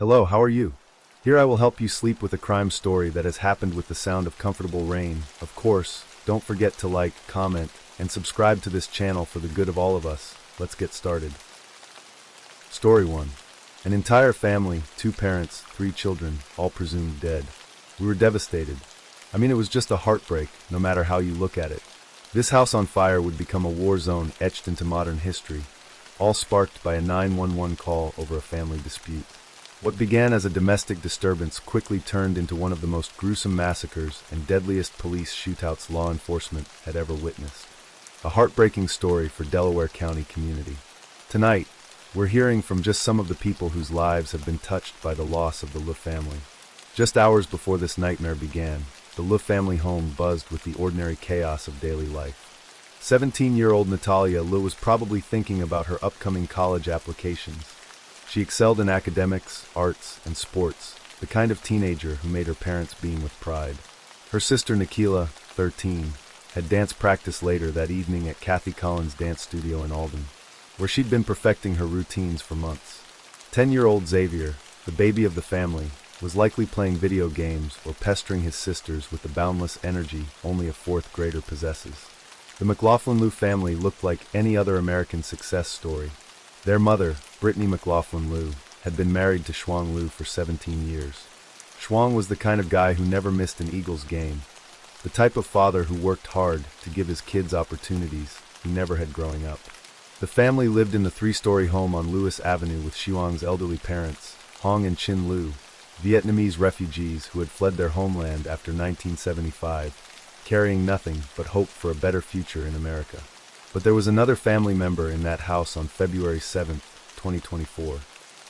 Hello, how are you? Here I will help you sleep with a crime story that has happened with the sound of comfortable rain. Of course, don't forget to like, comment, and subscribe to this channel for the good of all of us. Let's get started. Story 1. An entire family, 2 parents, 3 children, all presumed dead. We were devastated. It was just a heartbreak, no matter how you look at it. This house on fire would become a war zone etched into modern history, all sparked by a 911 call over a family dispute. What began as a domestic disturbance quickly turned into one of the most gruesome massacres and deadliest police shootouts law enforcement had ever witnessed. A heartbreaking story for Delaware County community. Tonight, we're hearing from just some of the people whose lives have been touched by the loss of the Lou family. Just hours before this nightmare began, the Lou family home buzzed with the ordinary chaos of daily life. 17-year-old Natalia Lou was probably thinking about her upcoming college applications. She excelled in academics, arts, and sports, the kind of teenager who made her parents beam with pride. Her sister Nikila, 13, had dance practice later that evening at Kathy Collins' dance studio in Alden, where she'd been perfecting her routines for months. 10-year-old Xavier, the baby of the family, was likely playing video games or pestering his sisters with the boundless energy only a 4th grader possesses. The McLaughlin Lou family looked like any other American success story. Their mother, Brittany McLaughlin Lou, had been married to Shuang Lou for 17 years. Shuang was the kind of guy who never missed an Eagles game, the type of father who worked hard to give his kids opportunities he never had growing up. The family lived in the 3-story home on Lewis Avenue with Shuang's elderly parents, Hong and Chin Lou, Vietnamese refugees who had fled their homeland after 1975, carrying nothing but hope for a better future in America. But there was another family member in that house on February 7, 2024.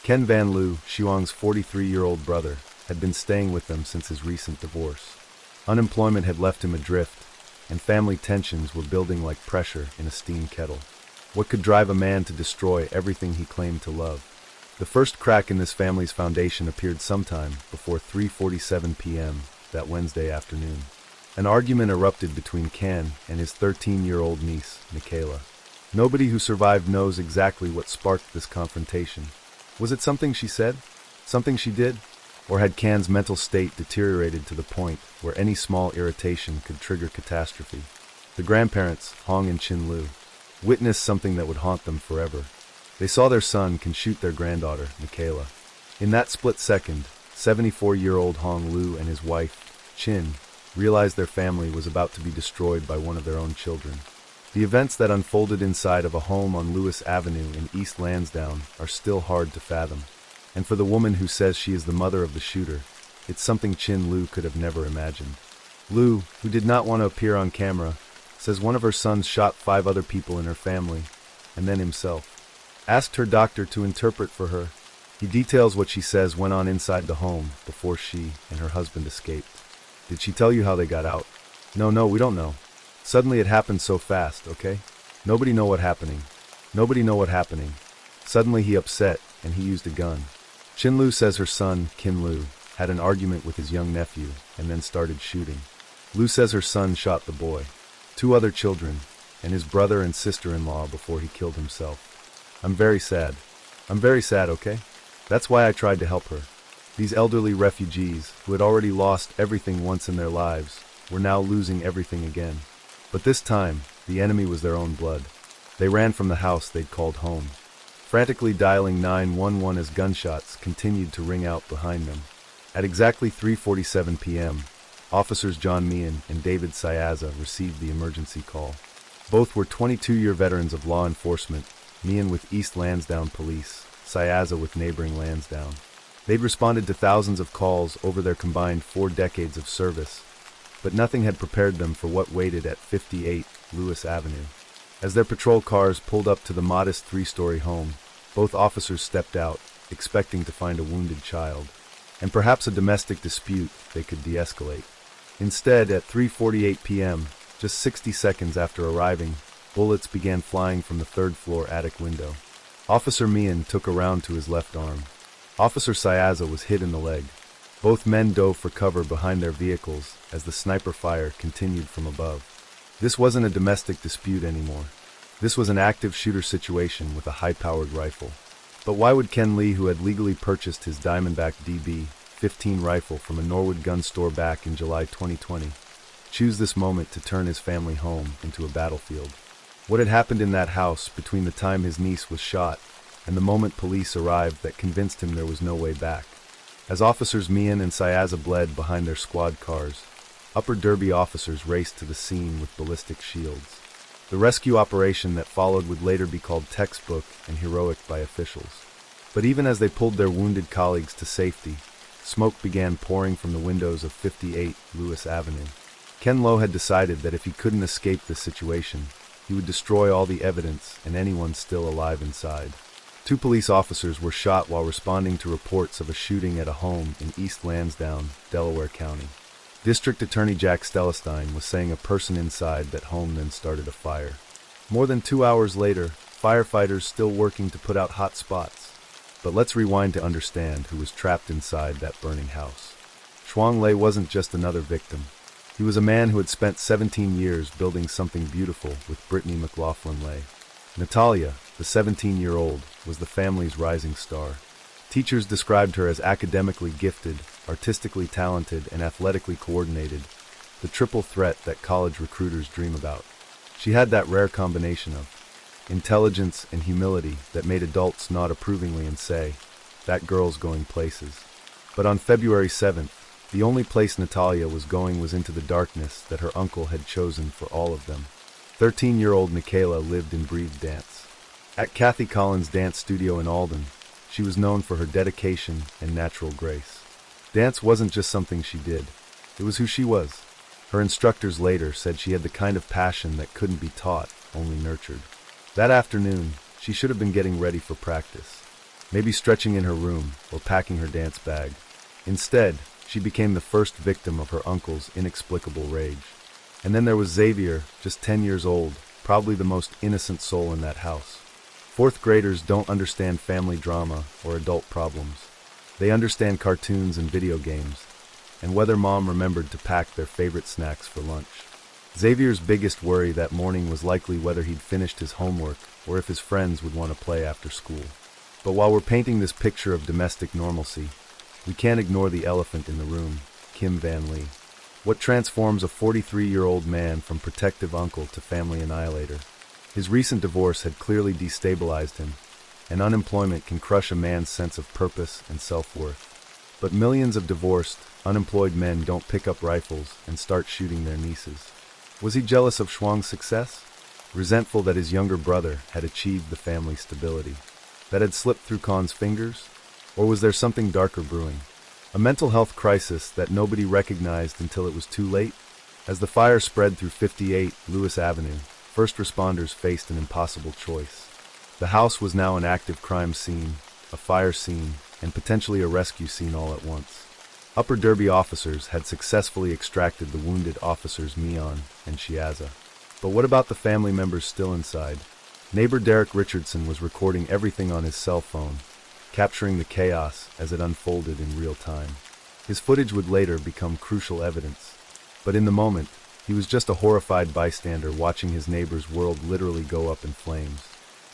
Ken Van Loo, Shuang's 43-year-old brother, had been staying with them since his recent divorce. Unemployment had left him adrift, and family tensions were building like pressure in a steam kettle. What could drive a man to destroy everything he claimed to love? The first crack in this family's foundation appeared sometime before 3:47 p.m. that Wednesday afternoon. An argument erupted between Ken and his 13-year-old niece, Michaela. Nobody who survived knows exactly what sparked this confrontation. Was it something she said? Something she did? Or had Ken's mental state deteriorated to the point where any small irritation could trigger catastrophe? The grandparents, Hong and Chin Lou, witnessed something that would haunt them forever. They saw their son can shoot their granddaughter, Michaela. In that split second, 74-year-old Hong Lou and his wife, Chin, realized their family was about to be destroyed by one of their own children. The events that unfolded inside of a home on Lewis Avenue in East Lansdowne are still hard to fathom. And for the woman who says she is the mother of the shooter, it's something Chin Lou could have never imagined. Lou, who did not want to appear on camera, says one of her sons shot 5 other people in her family, and then himself. Asked her doctor to interpret for her, he details what she says went on inside the home before she and her husband escaped. Did she tell you how they got out? No, we don't know. Suddenly it happened so fast, okay? Nobody know what happening. Suddenly he upset, and he used a gun. Chin Lou says her son, Kin Lou, had an argument with his young nephew, and then started shooting. Lou says her son shot the boy, 2 other children, and his brother and sister-in-law before he killed himself. I'm very sad, okay? That's why I tried to help her. These elderly refugees, who had already lost everything once in their lives, were now losing everything again. But this time, the enemy was their own blood. They ran from the house they'd called home, frantically dialing 911 as gunshots continued to ring out behind them. At exactly 3:47 p.m., officers John Meehan and David Syaza received the emergency call. Both were 22-year veterans of law enforcement, Meehan with East Lansdowne Police, Syaza with neighboring Lansdowne. They'd responded to thousands of calls over their combined 4 decades of service, but nothing had prepared them for what waited at 58 Lewis Avenue. As their patrol cars pulled up to the modest 3-story home, both officers stepped out, expecting to find a wounded child, and perhaps a domestic dispute they could de-escalate. Instead, at 3:48 p.m., just 60 seconds after arriving, bullets began flying from the 3rd-floor attic window. Officer Meehan took a round to his left arm. Officer Syaza was hit in the leg. Both men dove for cover behind their vehicles as the sniper fire continued from above. This wasn't a domestic dispute anymore. This was an active shooter situation with a high-powered rifle. But why would Ken Lee, who had legally purchased his Diamondback DB-15 rifle from a Norwood gun store back in July 2020, choose this moment to turn his family home into a battlefield? What had happened in that house between the time his niece was shot and the moment police arrived that convinced him there was no way back? As officers Mian and Syaza bled behind their squad cars, Upper Derby officers raced to the scene with ballistic shields. The rescue operation that followed would later be called textbook and heroic by officials. But even as they pulled their wounded colleagues to safety, smoke began pouring from the windows of 58 Lewis Avenue. Ken Lo had decided that if he couldn't escape this situation, he would destroy all the evidence and anyone still alive inside. 2 police officers were shot while responding to reports of a shooting at a home in East Lansdowne, Delaware County. District Attorney Jack Stellestein was saying a person inside that home then started a fire. More than 2 hours later, firefighters still working to put out hot spots. But let's rewind to understand who was trapped inside that burning house. Chuang Lei wasn't just another victim. He was a man who had spent 17 years building something beautiful with Brittany McLaughlin Lei. Natalia, the 17-year-old, was the family's rising star. Teachers described her as academically gifted, artistically talented, and athletically coordinated, the triple threat that college recruiters dream about. She had that rare combination of intelligence and humility that made adults nod approvingly and say, "That girl's going places." But on February 7th, the only place Natalia was going was into the darkness that her uncle had chosen for all of them. 13-year-old Michaela lived and breathed dance. At Kathy Collins' dance studio in Alden, she was known for her dedication and natural grace. Dance wasn't just something she did. It was who she was. Her instructors later said she had the kind of passion that couldn't be taught, only nurtured. That afternoon, she should have been getting ready for practice. Maybe stretching in her room or packing her dance bag. Instead, she became the first victim of her uncle's inexplicable rage. And then there was Xavier, just 10 years old, probably the most innocent soul in that house. 4th graders don't understand family drama or adult problems. They understand cartoons and video games, and whether mom remembered to pack their favorite snacks for lunch. Xavier's biggest worry that morning was likely whether he'd finished his homework or if his friends would want to play after school. But while we're painting this picture of domestic normalcy, we can't ignore the elephant in the room, Kim Van Lee. What transforms a 43-year-old man from protective uncle to family annihilator? His recent divorce had clearly destabilized him, and unemployment can crush a man's sense of purpose and self-worth. But millions of divorced, unemployed men don't pick up rifles and start shooting their nieces. Was he jealous of Shuang's success? Resentful that his younger brother had achieved the family stability that had slipped through Khan's fingers? Or was there something darker brewing? A mental health crisis that nobody recognized until it was too late? As the fire spread through 58 Lewis Avenue, first responders faced an impossible choice. The house was now an active crime scene, a fire scene, and potentially a rescue scene all at once. Upper Derby officers had successfully extracted the wounded officers Mian and Syaza. But what about the family members still inside? Neighbor Derek Richardson was recording everything on his cell phone, capturing the chaos as it unfolded in real time. His footage would later become crucial evidence. But in the moment, he was just a horrified bystander watching his neighbor's world literally go up in flames.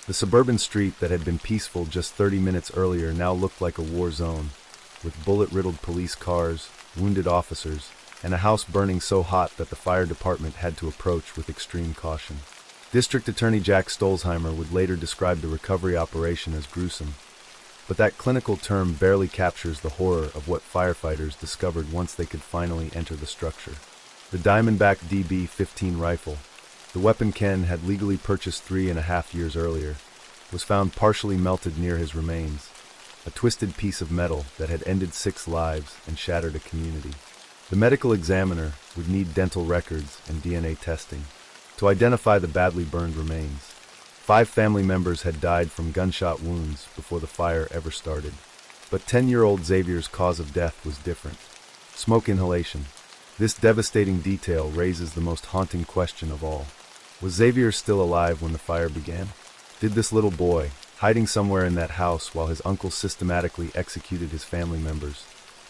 The suburban street that had been peaceful just 30 minutes earlier now looked like a war zone, with bullet-riddled police cars, wounded officers, and a house burning so hot that the fire department had to approach with extreme caution. District Attorney Jack Stolzheimer would later describe the recovery operation as gruesome, but that clinical term barely captures the horror of what firefighters discovered once they could finally enter the structure. The Diamondback DB-15 rifle, the weapon Ken had legally purchased 3.5 years earlier, was found partially melted near his remains, a twisted piece of metal that had ended 6 lives and shattered a community. The medical examiner would need dental records and DNA testing to identify the badly burned remains. 5 family members had died from gunshot wounds before the fire ever started. But 10-year-old Xavier's cause of death was different. Smoke inhalation. This devastating detail raises the most haunting question of all. Was Xavier still alive when the fire began? Did this little boy, hiding somewhere in that house while his uncle systematically executed his family members,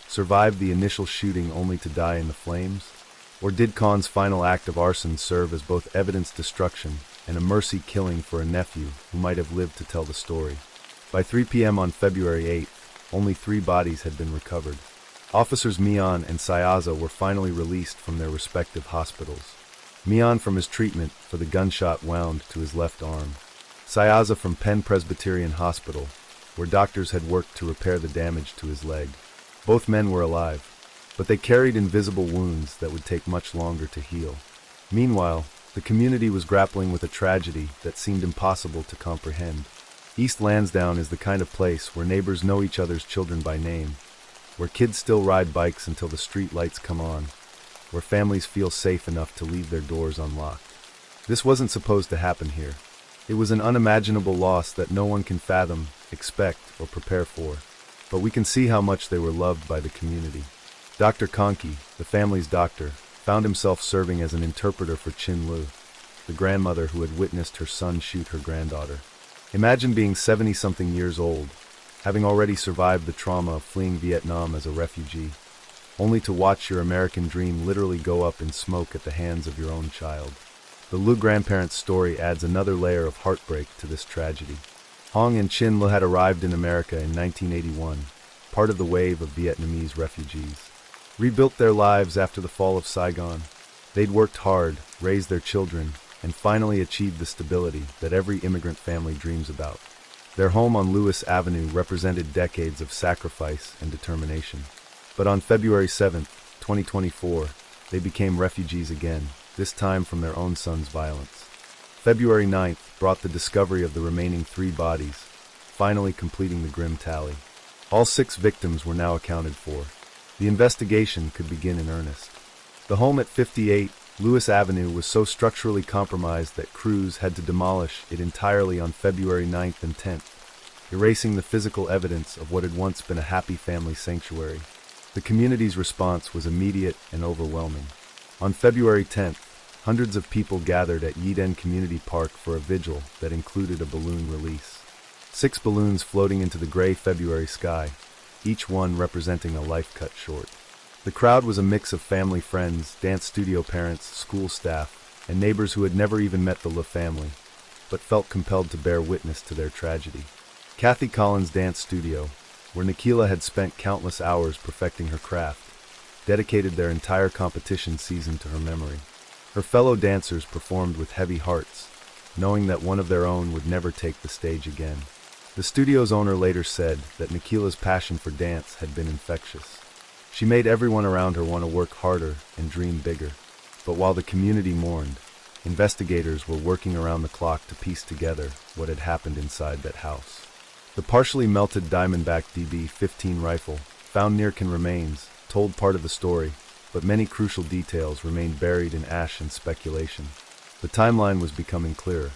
survive the initial shooting only to die in the flames? Or did Khan's final act of arson serve as both evidence destruction and a mercy killing for a nephew who might have lived to tell the story? By 3 p.m. on February 8th, only 3 bodies had been recovered. Officers Mian and Sayaza were finally released from their respective hospitals. Mian from his treatment for the gunshot wound to his left arm. Sayaza from Penn Presbyterian Hospital, where doctors had worked to repair the damage to his leg. Both men were alive, but they carried invisible wounds that would take much longer to heal. Meanwhile, the community was grappling with a tragedy that seemed impossible to comprehend. East Lansdowne is the kind of place where neighbors know each other's children by name, where kids still ride bikes until the street lights come on, where families feel safe enough to leave their doors unlocked. This wasn't supposed to happen here. It was an unimaginable loss that no one can fathom, expect, or prepare for. But we can see how much they were loved by the community. Dr. Konki, the family's doctor, found himself serving as an interpreter for Chin Lu, the grandmother who had witnessed her son shoot her granddaughter. Imagine being 70-something years old, having already survived the trauma of fleeing Vietnam as a refugee, only to watch your American dream literally go up in smoke at the hands of your own child. The Lu grandparents' story adds another layer of heartbreak to this tragedy. Hong and Chin Lu had arrived in America in 1981, part of the wave of Vietnamese refugees. Rebuilt their lives after the fall of Saigon. They'd worked hard, raised their children, and finally achieved the stability that every immigrant family dreams about. Their home on Lewis Avenue represented decades of sacrifice and determination. But on February 7, 2024, they became refugees again, this time from their own son's violence. February 9th brought the discovery of the remaining 3 bodies, finally completing the grim tally. All 6 victims were now accounted for. The investigation could begin in earnest. The home at 58 Lewis Avenue was so structurally compromised that crews had to demolish it entirely on February 9th and 10th, erasing the physical evidence of what had once been a happy family sanctuary. The community's response was immediate and overwhelming. On February 10th, hundreds of people gathered at Yeeden Community Park for a vigil that included a balloon release. 6 balloons floating into the gray February sky, each one representing a life cut short. The crowd was a mix of family friends, dance studio parents, school staff, and neighbors who had never even met the Le family, but felt compelled to bear witness to their tragedy. Kathy Collins' dance studio, where Nikila had spent countless hours perfecting her craft, dedicated their entire competition season to her memory. Her fellow dancers performed with heavy hearts, knowing that one of their own would never take the stage again. The studio's owner later said that Nikila's passion for dance had been infectious. She made everyone around her want to work harder and dream bigger. But while the community mourned, investigators were working around the clock to piece together what had happened inside that house. The partially melted Diamondback DB-15 rifle, found near Can remains, told part of the story, but many crucial details remained buried in ash and speculation. The timeline was becoming clearer.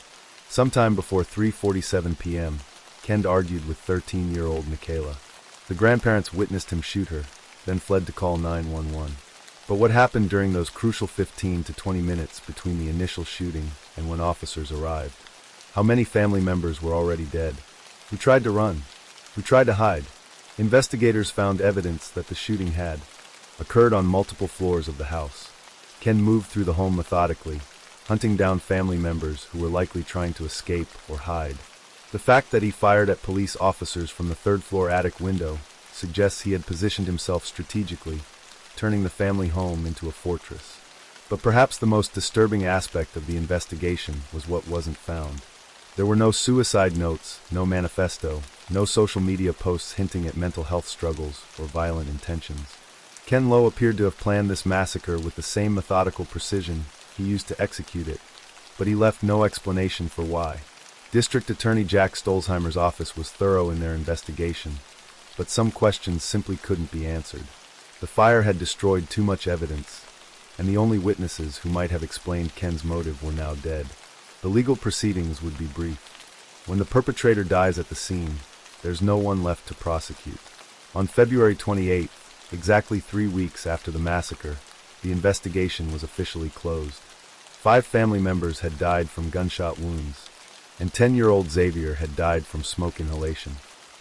Sometime before 3:47 p.m., Ken argued with 13-year-old Nikela. The grandparents witnessed him shoot her, then fled to call 911. But what happened during those crucial 15 to 20 minutes between the initial shooting and when officers arrived? How many family members were already dead? Who tried to run? Who tried to hide? Investigators found evidence that the shooting had occurred on multiple floors of the house. Ken moved through the home methodically, hunting down family members who were likely trying to escape or hide. The fact that he fired at police officers from the third-floor attic window suggests he had positioned himself strategically, turning the family home into a fortress. But perhaps the most disturbing aspect of the investigation was what wasn't found. There were no suicide notes, no manifesto, no social media posts hinting at mental health struggles or violent intentions. Ken Lo appeared to have planned this massacre with the same methodical precision he used to execute it, but he left no explanation for why. District Attorney Jack Stolzheimer's office was thorough in their investigation, but some questions simply couldn't be answered. The fire had destroyed too much evidence, and the only witnesses who might have explained Ken's motive were now dead. The legal proceedings would be brief. When the perpetrator dies at the scene, there's no one left to prosecute. On February 28th, exactly 3 weeks after the massacre, the investigation was officially closed. 5 family members had died from gunshot wounds, and 10-year-old Xavier had died from smoke inhalation.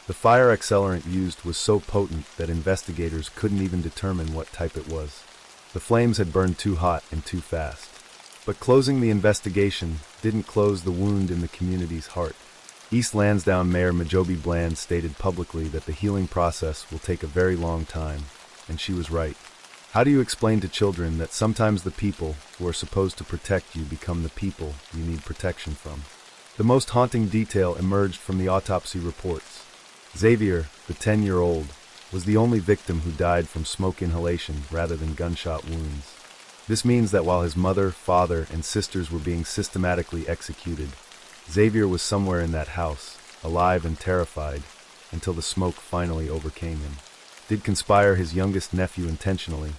The fire accelerant used was so potent that investigators couldn't even determine what type it was. The flames had burned too hot and too fast. But closing the investigation didn't close the wound in the community's heart. East Lansdowne Mayor Majobi Bland stated publicly that the healing process will take a very long time, and she was right. How do you explain to children that sometimes the people who are supposed to protect you become the people you need protection from? The most haunting detail emerged from the autopsy reports. Xavier, the 10-year-old, was the only victim who died from smoke inhalation rather than gunshot wounds. This means that while his mother, father, and sisters were being systematically executed, Xavier was somewhere in that house, alive and terrified, until the smoke finally overcame him. Did conspire his youngest nephew intentionally,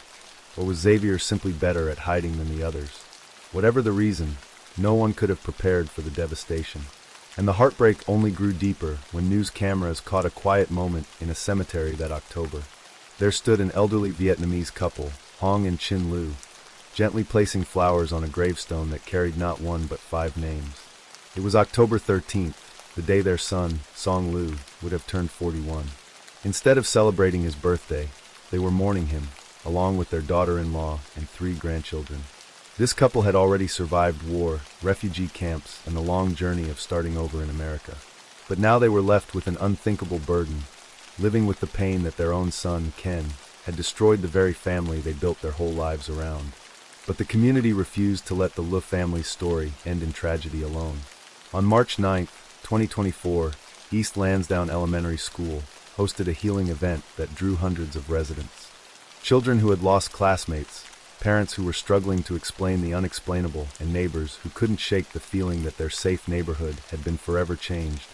or was Xavier simply better at hiding than the others? Whatever the reason, no one could have prepared for the devastation. And the heartbreak only grew deeper when news cameras caught a quiet moment in a cemetery that October. There stood an elderly Vietnamese couple, Hong and Chin Lu, gently placing flowers on a gravestone that carried not one but 5 names. It was October 13th, the day their son, Song Lu, would have turned 41. Instead of celebrating his birthday, they were mourning him, along with their daughter-in-law and 3 grandchildren. This couple had already survived war, refugee camps, and the long journey of starting over in America. But now they were left with an unthinkable burden, living with the pain that their own son, Ken, had destroyed the very family they built their whole lives around. But the community refused to let the Lu family's story end in tragedy alone. On March 9, 2024, East Lansdowne Elementary School hosted a healing event that drew hundreds of residents. Children who had lost classmates, parents who were struggling to explain the unexplainable, and neighbors who couldn't shake the feeling that their safe neighborhood had been forever changed,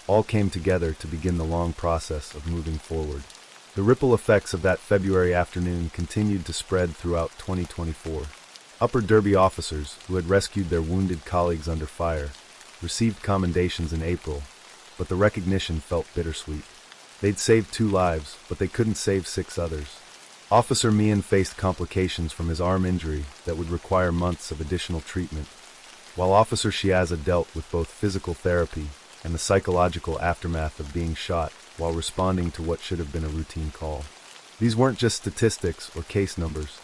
all came together to begin the long process of moving forward. The ripple effects of that February afternoon continued to spread throughout 2024. Upper Derby officers, who had rescued their wounded colleagues under fire, received commendations in April, but the recognition felt bittersweet. They'd saved 2 lives, but they couldn't save 6 others. Officer Mian faced complications from his arm injury that would require months of additional treatment, while Officer Shiaza dealt with both physical therapy and the psychological aftermath of being shot while responding to what should have been a routine call. These weren't just statistics or case numbers.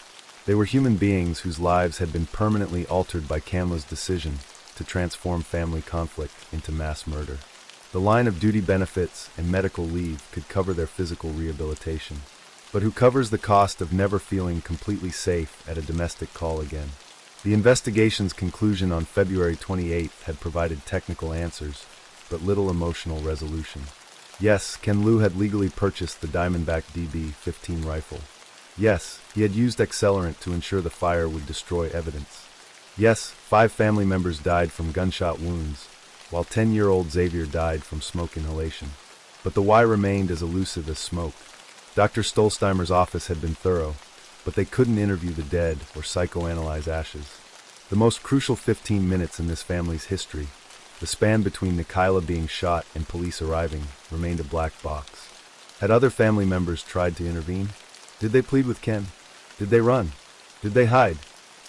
They were human beings whose lives had been permanently altered by Kamla's decision to transform family conflict into mass murder. The line of duty benefits and medical leave could cover their physical rehabilitation. But who covers the cost of never feeling completely safe at a domestic call again? The investigation's conclusion on February 28th had provided technical answers, but little emotional resolution. Yes, Ken Lu had legally purchased the Diamondback DB-15 rifle. Yes, he had used accelerant to ensure the fire would destroy evidence. Yes, 5 family members died from gunshot wounds, while 10-year-old Xavier died from smoke inhalation. But the why remained as elusive as smoke. Dr. Stolsteimer's office had been thorough, but they couldn't interview the dead or psychoanalyze ashes. The most crucial 15 minutes in this family's history, the span between Nikayla being shot and police arriving, remained a black box. Had other family members tried to intervene? Did they plead with Ken? Did they run? Did they hide?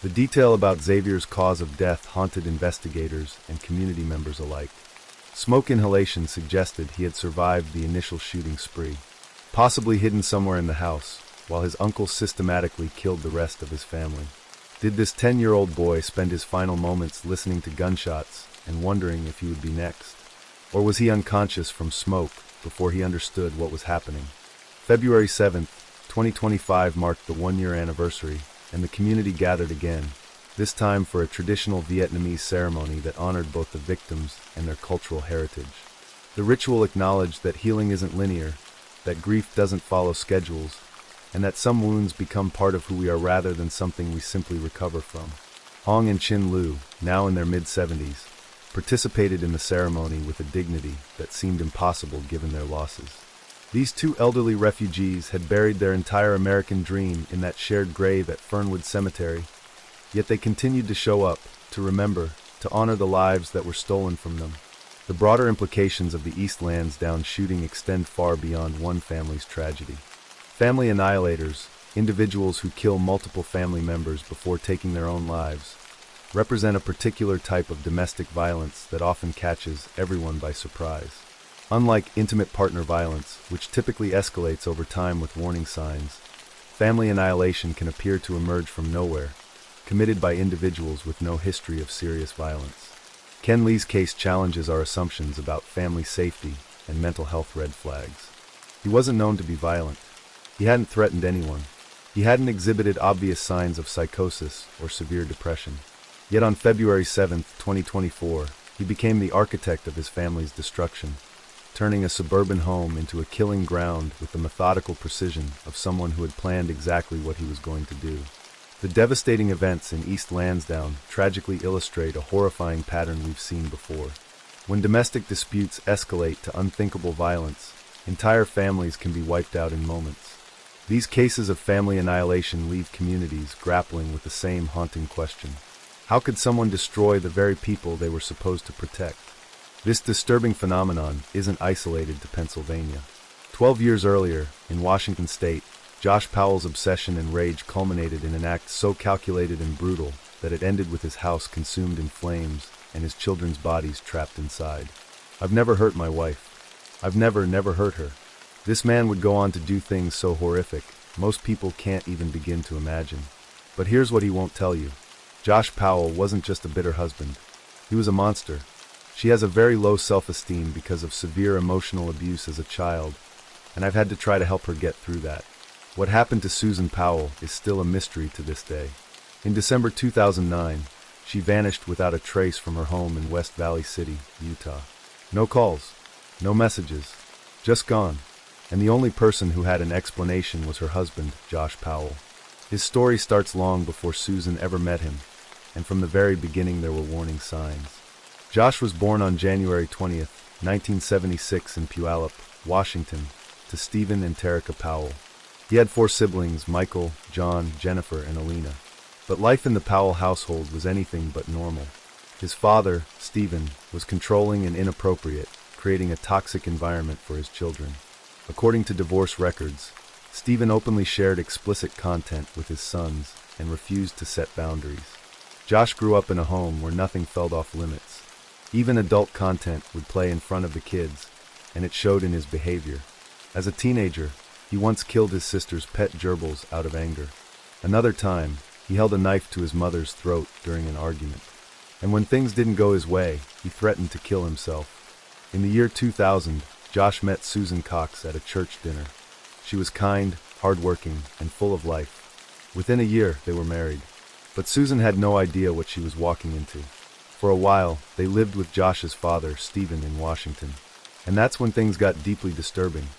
The detail about Xavier's cause of death haunted investigators and community members alike. Smoke inhalation suggested he had survived the initial shooting spree, possibly hidden somewhere in the house, while his uncle systematically killed the rest of his family. Did this 10-year-old boy spend his final moments listening to gunshots and wondering if he would be next? Or was he unconscious from smoke before he understood what was happening? February 7th, 2025 marked the 1-year anniversary, and the community gathered again, this time for a traditional Vietnamese ceremony that honored both the victims and their cultural heritage. The ritual acknowledged that healing isn't linear, that grief doesn't follow schedules, and that some wounds become part of who we are rather than something we simply recover from. Hong and Chin Lu, now in their mid-70s, participated in the ceremony with a dignity that seemed impossible given their losses. These 2 elderly refugees had buried their entire American dream in that shared grave at Fernwood Cemetery, yet they continued to show up, to remember, to honor the lives that were stolen from them. The broader implications of the East Lansdowne shooting extend far beyond one family's tragedy. Family annihilators, individuals who kill multiple family members before taking their own lives, represent a particular type of domestic violence that often catches everyone by surprise. Unlike intimate partner violence, which typically escalates over time with warning signs, family annihilation can appear to emerge from nowhere, committed by individuals with no history of serious violence. Ken Lee's case challenges our assumptions about family safety and mental health red flags. He wasn't known to be violent. He hadn't threatened anyone. He hadn't exhibited obvious signs of psychosis or severe depression. Yet on February 7, 2024, he became the architect of his family's destruction, turning a suburban home into a killing ground with the methodical precision of someone who had planned exactly what he was going to do. The devastating events in East Lansdowne tragically illustrate a horrifying pattern we've seen before. When domestic disputes escalate to unthinkable violence, entire families can be wiped out in moments. These cases of family annihilation leave communities grappling with the same haunting question. How could someone destroy the very people they were supposed to protect? This disturbing phenomenon isn't isolated to Pennsylvania. 12 years earlier, in Washington state, Josh Powell's obsession and rage culminated in an act so calculated and brutal that it ended with his house consumed in flames and his children's bodies trapped inside. I've never hurt my wife. I've never hurt her. This man would go on to do things so horrific, most people can't even begin to imagine. But here's what he won't tell you. Josh Powell wasn't just a bitter husband. He was a monster. She has a very low self-esteem because of severe emotional abuse as a child, and I've had to try to help her get through that. What happened to Susan Powell is still a mystery to this day. In December 2009, she vanished without a trace from her home in West Valley City, Utah. No calls, no messages, just gone. And the only person who had an explanation was her husband, Josh Powell. His story starts long before Susan ever met him, and from the very beginning there were warning signs. Josh was born on January 20th, 1976 in Puyallup, Washington, to Stephen and Terica Powell. He had 4 siblings, Michael, John, Jennifer, and Alina. But life in the Powell household was anything but normal. His father, Stephen, was controlling and inappropriate, creating a toxic environment for his children. According to divorce records, Stephen openly shared explicit content with his sons and refused to set boundaries. Josh grew up in a home where nothing felt off limits. Even adult content would play in front of the kids, and it showed in his behavior. As a teenager, he once killed his sister's pet gerbils out of anger. Another time, he held a knife to his mother's throat during an argument. And when things didn't go his way, he threatened to kill himself. In the year 2000, Josh met Susan Cox at a church dinner. She was kind, hardworking, and full of life. Within a year, they were married. But Susan had no idea what she was walking into. For a while, they lived with Josh's father, Stephen, in Washington. And that's when things got deeply disturbing.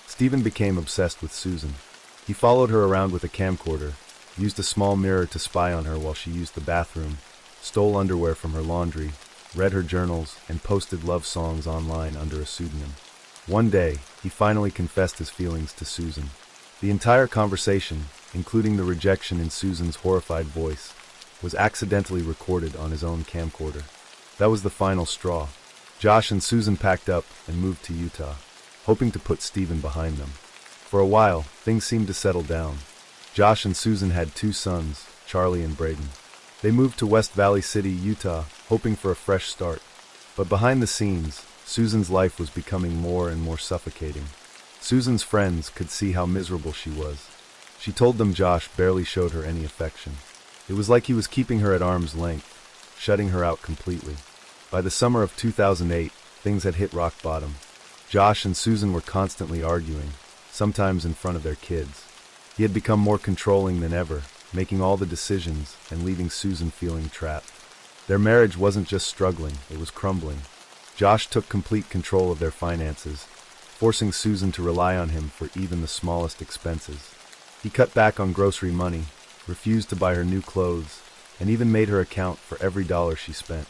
Stephen became obsessed with Susan. He followed her around with a camcorder, used a small mirror to spy on her while she used the bathroom, stole underwear from her laundry, read her journals, and posted love songs online under a pseudonym. One day, he finally confessed his feelings to Susan. The entire conversation, including the rejection in Susan's horrified voice, was accidentally recorded on his own camcorder. That was the final straw. Josh and Susan packed up and moved to Utah, hoping to put Stephen behind them. For a while, things seemed to settle down. Josh and Susan had 2 sons, Charlie and Braden. They moved to West Valley City, Utah, hoping for a fresh start. But behind the scenes, Susan's life was becoming more and more suffocating. Susan's friends could see how miserable she was. She told them Josh barely showed her any affection. It was like he was keeping her at arm's length, shutting her out completely. By the summer of 2008, things had hit rock bottom. Josh and Susan were constantly arguing, sometimes in front of their kids. He had become more controlling than ever, making all the decisions and leaving Susan feeling trapped. Their marriage wasn't just struggling, it was crumbling. Josh took complete control of their finances, forcing Susan to rely on him for even the smallest expenses. He cut back on grocery money, refused to buy her new clothes, and even made her account for every dollar she spent.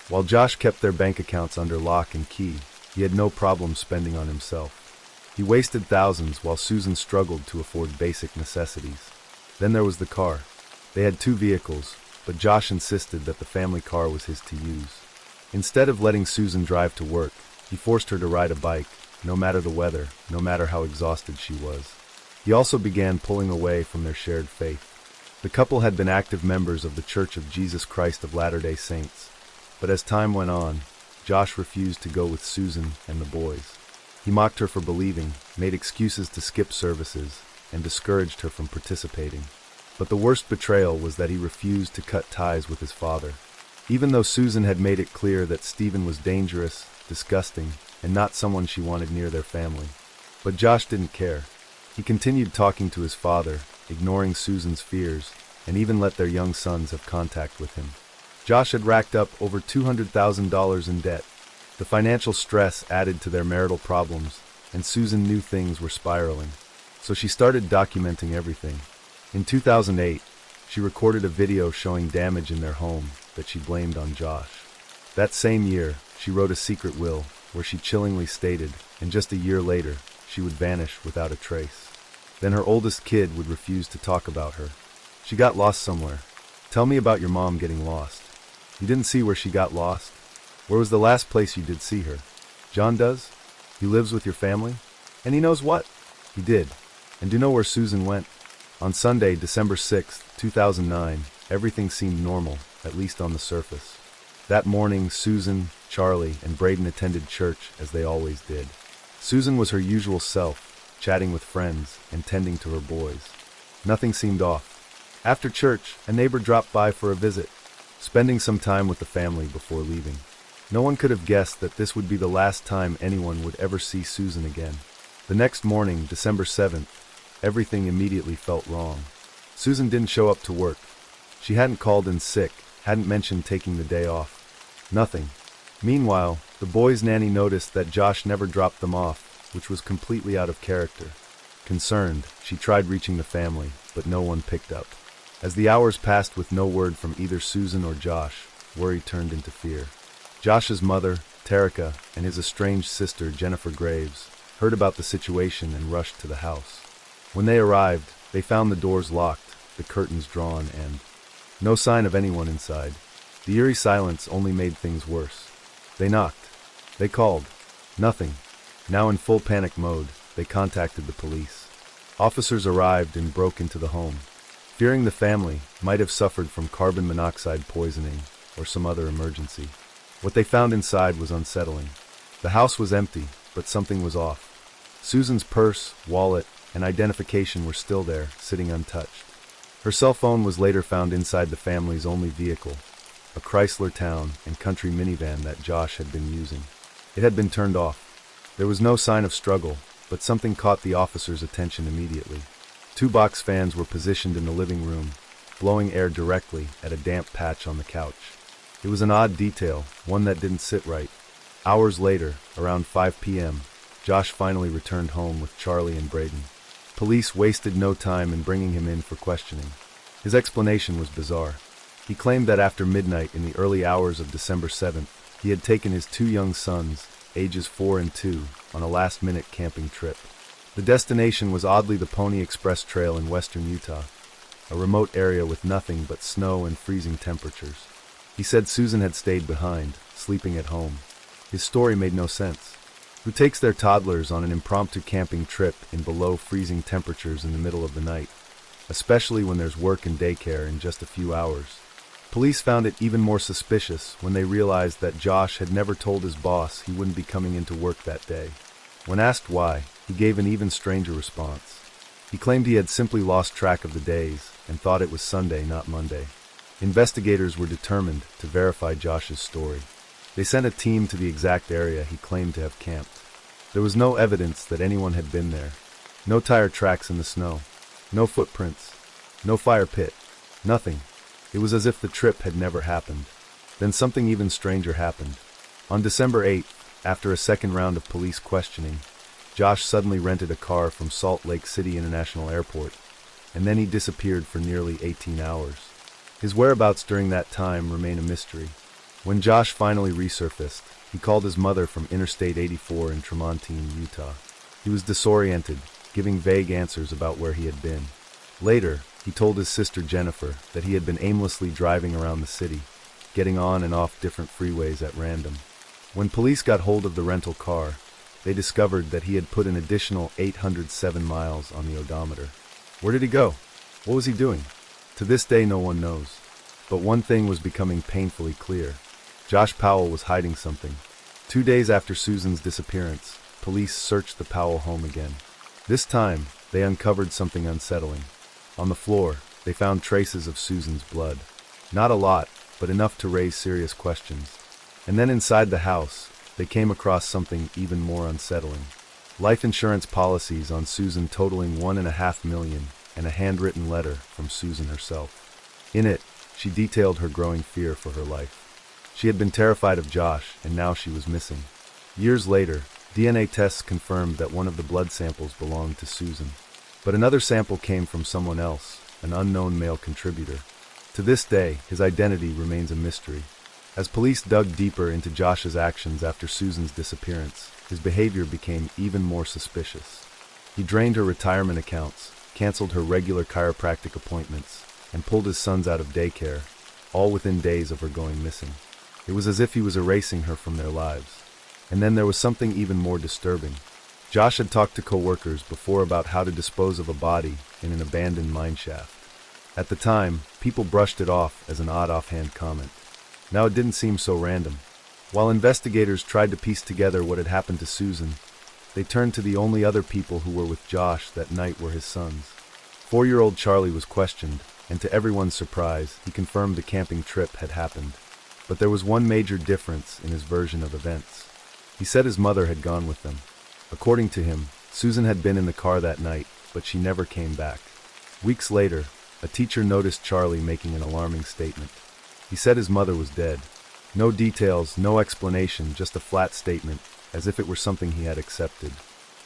While Josh kept their bank accounts under lock and key, he had no problem spending on himself. He wasted thousands while Susan struggled to afford basic necessities. Then there was the car. They had 2 vehicles, but Josh insisted that the family car was his to use. Instead of letting Susan drive to work, he forced her to ride a bike, no matter the weather, no matter how exhausted she was. He also began pulling away from their shared faith. The couple had been active members of the Church of Jesus Christ of Latter-day Saints, but as time went on, Josh refused to go with Susan and the boys. He mocked her for believing, made excuses to skip services, and discouraged her from participating. But the worst betrayal was that he refused to cut ties with his father. even though Susan had made it clear that Stephen was dangerous, disgusting, and not someone she wanted near their family. But Josh didn't care. He continued talking to his father, ignoring Susan's fears, and even let their young sons have contact with him. Josh had racked up over $200,000 in debt. The financial stress added to their marital problems, and Susan knew things were spiraling. So she started documenting everything. In 2008, she recorded a video showing damage in their home that she blamed on Josh. That same year, she wrote a secret will where she chillingly stated, and just a year later, she would vanish without a trace. Then her oldest kid would refuse to talk about her. She got lost somewhere. Tell me about your mom getting lost. You didn't see where she got lost? Where was the last place you did see her? John does? He lives with your family? And he knows what? He did. And do you know where Susan went? On Sunday, December 6, 2009, everything seemed normal, at least on the surface. That morning, Susan, Charlie, and Braden attended church as they always did. Susan was her usual self, chatting with friends and tending to her boys. Nothing seemed off. After church, a neighbor dropped by for a visit, spending some time with the family before leaving. No one could have guessed that this would be the last time anyone would ever see Susan again. The next morning, December 7th, everything immediately felt wrong. Susan didn't show up to work. She hadn't called in sick, hadn't mentioned taking the day off. Nothing. Meanwhile, the boys' nanny noticed that Josh never dropped them off, which was completely out of character. Concerned, she tried reaching the family, but no one picked up. As the hours passed with no word from either Susan or Josh, worry turned into fear. Josh's mother, Terica, and his estranged sister, Jennifer Graves, heard about the situation and rushed to the house. When they arrived, they found the doors locked, the curtains drawn, and no sign of anyone inside. The eerie silence only made things worse. They knocked. They called. Nothing. Now in full panic mode, they contacted the police. Officers arrived and broke into the home. Fearing the family might have suffered from carbon monoxide poisoning or some other emergency. What they found inside was unsettling. The house was empty, but something was off. Susan's purse, wallet, and identification were still there, sitting untouched. Her cell phone was later found inside the family's only vehicle, a Chrysler Town and Country minivan that Josh had been using. It had been turned off. There was no sign of struggle, but something caught the officers' attention immediately. 2 box fans were positioned in the living room, blowing air directly at a damp patch on the couch. It was an odd detail, one that didn't sit right. Hours later, around 5 p.m., Josh finally returned home with Charlie and Braden. Police wasted no time in bringing him in for questioning. His explanation was bizarre. He claimed that after midnight in the early hours of December 7th, he had taken his 2 young sons, ages 4 and 2, on a last-minute camping trip. The destination was oddly the Pony Express Trail in western Utah, a remote area with nothing but snow and freezing temperatures. He said Susan had stayed behind, sleeping at home. His story made no sense. Who takes their toddlers on an impromptu camping trip in below freezing temperatures in the middle of the night, especially when there's work and daycare in just a few hours? Police found it even more suspicious when they realized that Josh had never told his boss he wouldn't be coming into work that day. When asked why, he gave an even stranger response. He claimed he had simply lost track of the days and thought it was Sunday, not Monday. Investigators were determined to verify Josh's story. They sent a team to the exact area he claimed to have camped. There was no evidence that anyone had been there. No tire tracks in the snow. No footprints. No fire pit. Nothing. It was as if the trip had never happened. Then something even stranger happened. On December 8th, after a second round of police questioning, Josh suddenly rented a car from Salt Lake City International Airport, and then he disappeared for nearly 18 hours. His whereabouts during that time remain a mystery. When Josh finally resurfaced, he called his mother from Interstate 84 in Tremontine, Utah. He was disoriented, giving vague answers about where he had been. Later, he told his sister Jennifer that he had been aimlessly driving around the city, getting on and off different freeways at random. When police got hold of the rental car, they discovered that he had put an additional 807 miles on the odometer. Where did he go? What was he doing? To this day, no one knows. But one thing was becoming painfully clear. Josh Powell was hiding something. 2 days after Susan's disappearance, police searched the Powell home again. This time, they uncovered something unsettling. On the floor, they found traces of Susan's blood. Not a lot, but enough to raise serious questions. And then inside the house, they came across something even more unsettling. Life insurance policies on Susan totaling $1.5 million, and a handwritten letter from Susan herself. In it, she detailed her growing fear for her life. She had been terrified of Josh, and now she was missing. Years later, DNA tests confirmed that one of the blood samples belonged to Susan. But another sample came from someone else, an unknown male contributor. To this day, his identity remains a mystery. As police dug deeper into Josh's actions after Susan's disappearance, his behavior became even more suspicious. He drained her retirement accounts, canceled her regular chiropractic appointments, and pulled his sons out of daycare, all within days of her going missing. It was as if he was erasing her from their lives. And then there was something even more disturbing. Josh had talked to co-workers before about how to dispose of a body in an abandoned mineshaft. At the time, people brushed it off as an odd offhand comment. Now it didn't seem so random. While investigators tried to piece together what had happened to Susan, they turned to the only other people who were with Josh that night were his sons. 4-year-old Charlie was questioned, and to everyone's surprise, he confirmed the camping trip had happened. But there was one major difference in his version of events. He said his mother had gone with them. According to him, Susan had been in the car that night, but she never came back. Weeks later, a teacher noticed Charlie making an alarming statement. He said his mother was dead. No details, no explanation, just a flat statement, as if it were something he had accepted.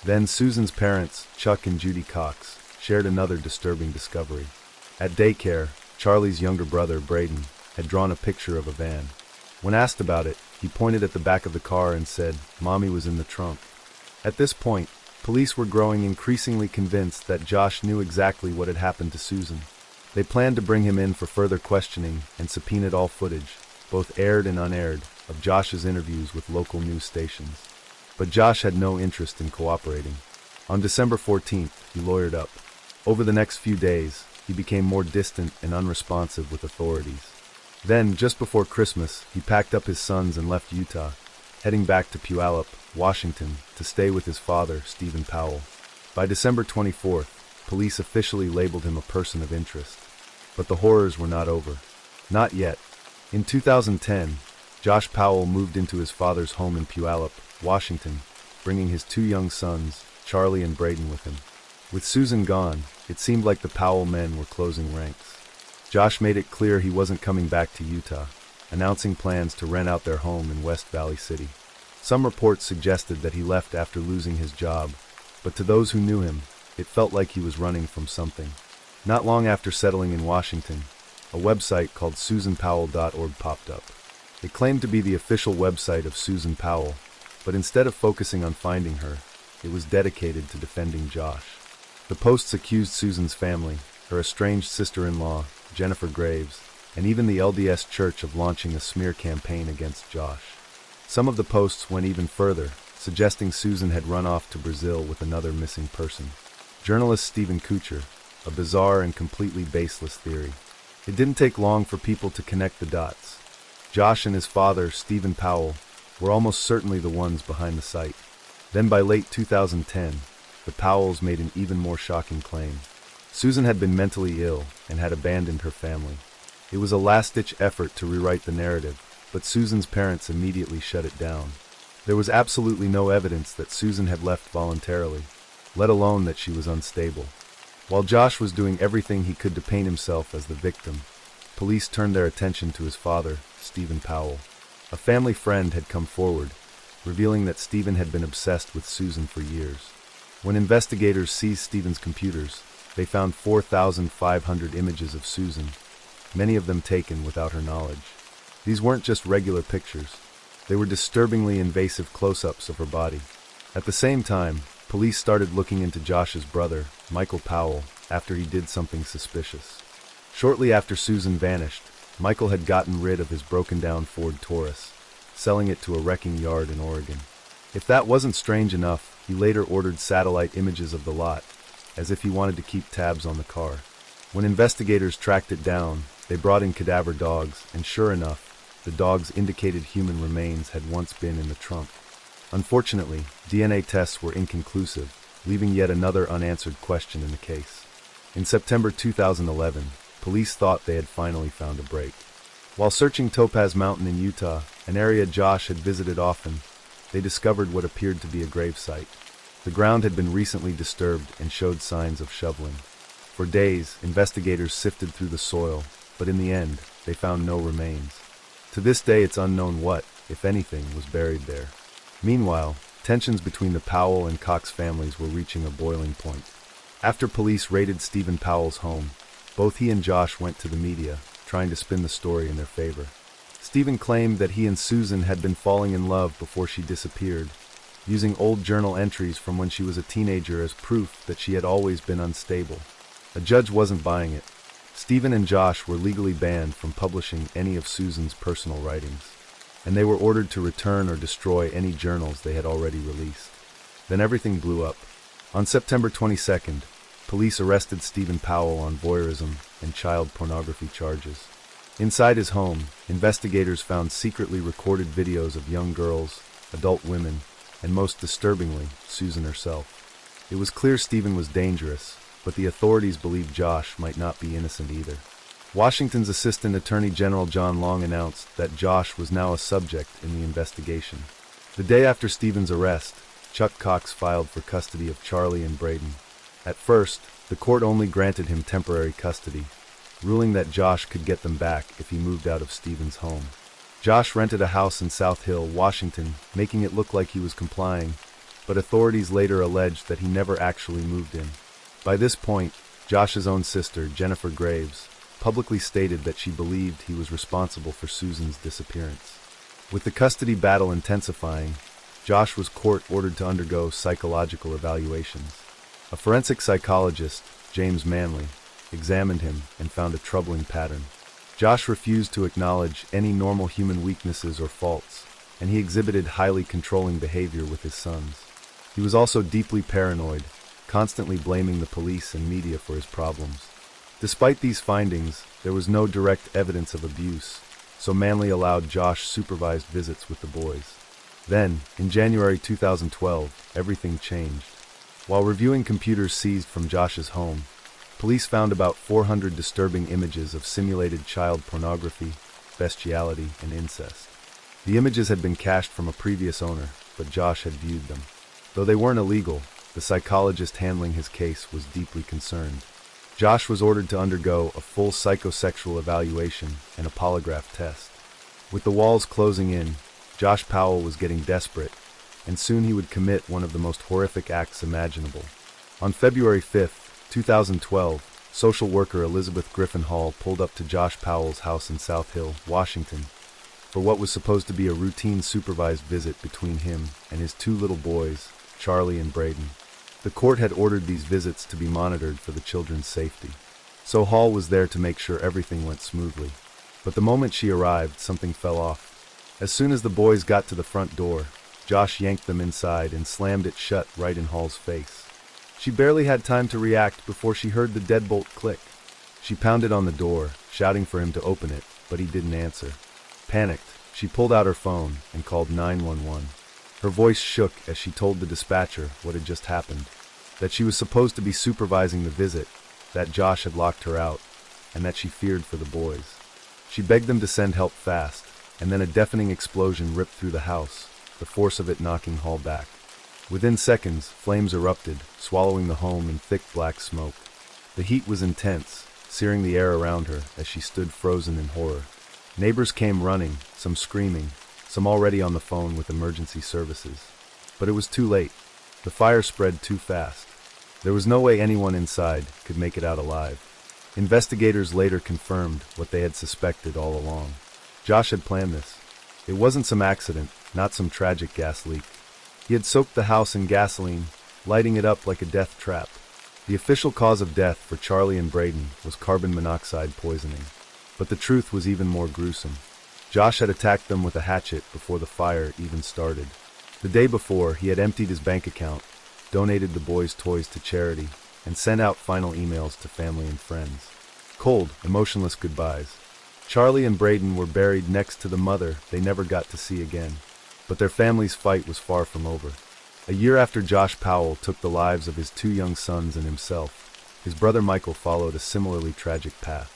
Then Susan's parents, Chuck and Judy Cox, shared another disturbing discovery. At daycare, Charlie's younger brother, Braden, had drawn a picture of a van. When asked about it, he pointed at the back of the car and said, "Mommy was in the trunk." At this point, police were growing increasingly convinced that Josh knew exactly what had happened to Susan. They planned to bring him in for further questioning and subpoenaed all footage, both aired and unaired, of Josh's interviews with local news stations. But Josh had no interest in cooperating. On December 14th, he lawyered up. Over the next few days, he became more distant and unresponsive with authorities. Then, just before Christmas, he packed up his sons and left Utah, heading back to Puyallup, Washington, to stay with his father, Stephen Powell. By December 24th, police officially labeled him a person of interest. But the horrors were not over. Not yet. In 2010, Josh Powell moved into his father's home in Puyallup, Washington, bringing his 2 young sons, Charlie and Braden, with him. With Susan gone, it seemed like the Powell men were closing ranks. Josh made it clear he wasn't coming back to Utah, announcing plans to rent out their home in West Valley City. Some reports suggested that he left after losing his job, but to those who knew him, it felt like he was running from something. Not long after settling in Washington, a website called SusanPowell.org popped up. It claimed to be the official website of Susan Powell, but instead of focusing on finding her, it was dedicated to defending Josh. The posts accused Susan's family, her estranged sister-in-law, Jennifer Graves, and even the LDS Church of launching a smear campaign against Josh. Some of the posts went even further, suggesting Susan had run off to Brazil with another missing person. Journalist Stephen Kuchar, a bizarre and completely baseless theory. It didn't take long for people to connect the dots. Josh and his father, Stephen Powell, were almost certainly the ones behind the site. Then by late 2010, the Powells made an even more shocking claim. Susan had been mentally ill and had abandoned her family. It was a last-ditch effort to rewrite the narrative, but Susan's parents immediately shut it down. There was absolutely no evidence that Susan had left voluntarily, let alone that she was unstable. While Josh was doing everything he could to paint himself as the victim, police turned their attention to his father, Stephen Powell. A family friend had come forward, revealing that Stephen had been obsessed with Susan for years. When investigators seized Stephen's computers, they found 4,500 images of Susan, many of them taken without her knowledge. These weren't just regular pictures. They were disturbingly invasive close-ups of her body. At the same time, police started looking into Josh's brother, Michael Powell, after he did something suspicious. Shortly after Susan vanished, Michael had gotten rid of his broken-down Ford Taurus, selling it to a wrecking yard in Oregon. If that wasn't strange enough, he later ordered satellite images of the lot, as if he wanted to keep tabs on the car. When investigators tracked it down, they brought in cadaver dogs, and sure enough, the dogs indicated human remains had once been in the trunk. Unfortunately, DNA tests were inconclusive, leaving yet another unanswered question in the case. In September 2011, police thought they had finally found a break. While searching Topaz Mountain in Utah, an area Josh had visited often, they discovered what appeared to be a grave site. The ground had been recently disturbed and showed signs of shoveling. For days, investigators sifted through the soil, but in the end, they found no remains. To this day, it's unknown what, if anything, was buried there. Meanwhile, tensions between the Powell and Cox families were reaching a boiling point. After police raided Stephen Powell's home, both he and Josh went to the media, trying to spin the story in their favor. Stephen claimed that he and Susan had been falling in love before she disappeared, using old journal entries from when she was a teenager as proof that she had always been unstable. A judge wasn't buying it. Stephen and Josh were legally banned from publishing any of Susan's personal writings, and they were ordered to return or destroy any journals they had already released. Then everything blew up. On September 22nd, police arrested Stephen Powell on voyeurism and child pornography charges. Inside his home, investigators found secretly recorded videos of young girls, adult women, and most disturbingly, Susan herself. It was clear Stephen was dangerous, but the authorities believed Josh might not be innocent either. Washington's Assistant Attorney General John Long announced that Josh was now a subject in the investigation. The day after Stephen's arrest, Chuck Cox filed for custody of Charlie and Braden. At first, the court only granted him temporary custody, ruling that Josh could get them back if he moved out of Stephen's home. Josh rented a house in South Hill, Washington, making it look like he was complying, but authorities later alleged that he never actually moved in. By this point, Josh's own sister, Jennifer Graves, publicly stated that she believed he was responsible for Susan's disappearance. With the custody battle intensifying, Josh was court-ordered to undergo psychological evaluations. A forensic psychologist, James Manley, examined him and found a troubling pattern. Josh refused to acknowledge any normal human weaknesses or faults, and he exhibited highly controlling behavior with his sons. He was also deeply paranoid, constantly blaming the police and media for his problems. Despite these findings, there was no direct evidence of abuse, so Manley allowed Josh supervised visits with the boys. Then, in January 2012, everything changed. While reviewing computers seized from Josh's home, police found about 400 disturbing images of simulated child pornography, bestiality, and incest. The images had been cached from a previous owner, but Josh had viewed them. Though they weren't illegal, the psychologist handling his case was deeply concerned. Josh was ordered to undergo a full psychosexual evaluation and a polygraph test. With the walls closing in, Josh Powell was getting desperate, and soon he would commit one of the most horrific acts imaginable. On February 5, 2012, social worker Elizabeth Griffin Hall pulled up to Josh Powell's house in South Hill, Washington, for what was supposed to be a routine supervised visit between him and his two little boys, Charlie and Braden. The court had ordered these visits to be monitored for the children's safety, so Hall was there to make sure everything went smoothly. But the moment she arrived, something fell off. As soon as the boys got to the front door, Josh yanked them inside and slammed it shut right in Hall's face. She barely had time to react before she heard the deadbolt click. She pounded on the door, shouting for him to open it, but he didn't answer. Panicked, she pulled out her phone and called 911. Her voice shook as she told the dispatcher what had just happened, that she was supposed to be supervising the visit, that Josh had locked her out, and that she feared for the boys. She begged them to send help fast, and then a deafening explosion ripped through the house, the force of it knocking Hall back. Within seconds, flames erupted, swallowing the home in thick black smoke. The heat was intense, searing the air around her as she stood frozen in horror. Neighbors came running, some screaming, some already on the phone with emergency services. But it was too late. The fire spread too fast. There was no way anyone inside could make it out alive. Investigators later confirmed what they had suspected all along. Josh had planned this. It wasn't some accident, not some tragic gas leak. He had soaked the house in gasoline, lighting it up like a death trap. The official cause of death for Charlie and Braden was carbon monoxide poisoning. But the truth was even more gruesome. Josh had attacked them with a hatchet before the fire even started. The day before, he had emptied his bank account, donated the boys' toys to charity, and sent out final emails to family and friends. Cold, emotionless goodbyes. Charlie and Braden were buried next to the mother they never got to see again. But their family's fight was far from over. A year after Josh Powell took the lives of his two young sons and himself, his brother Michael followed a similarly tragic path.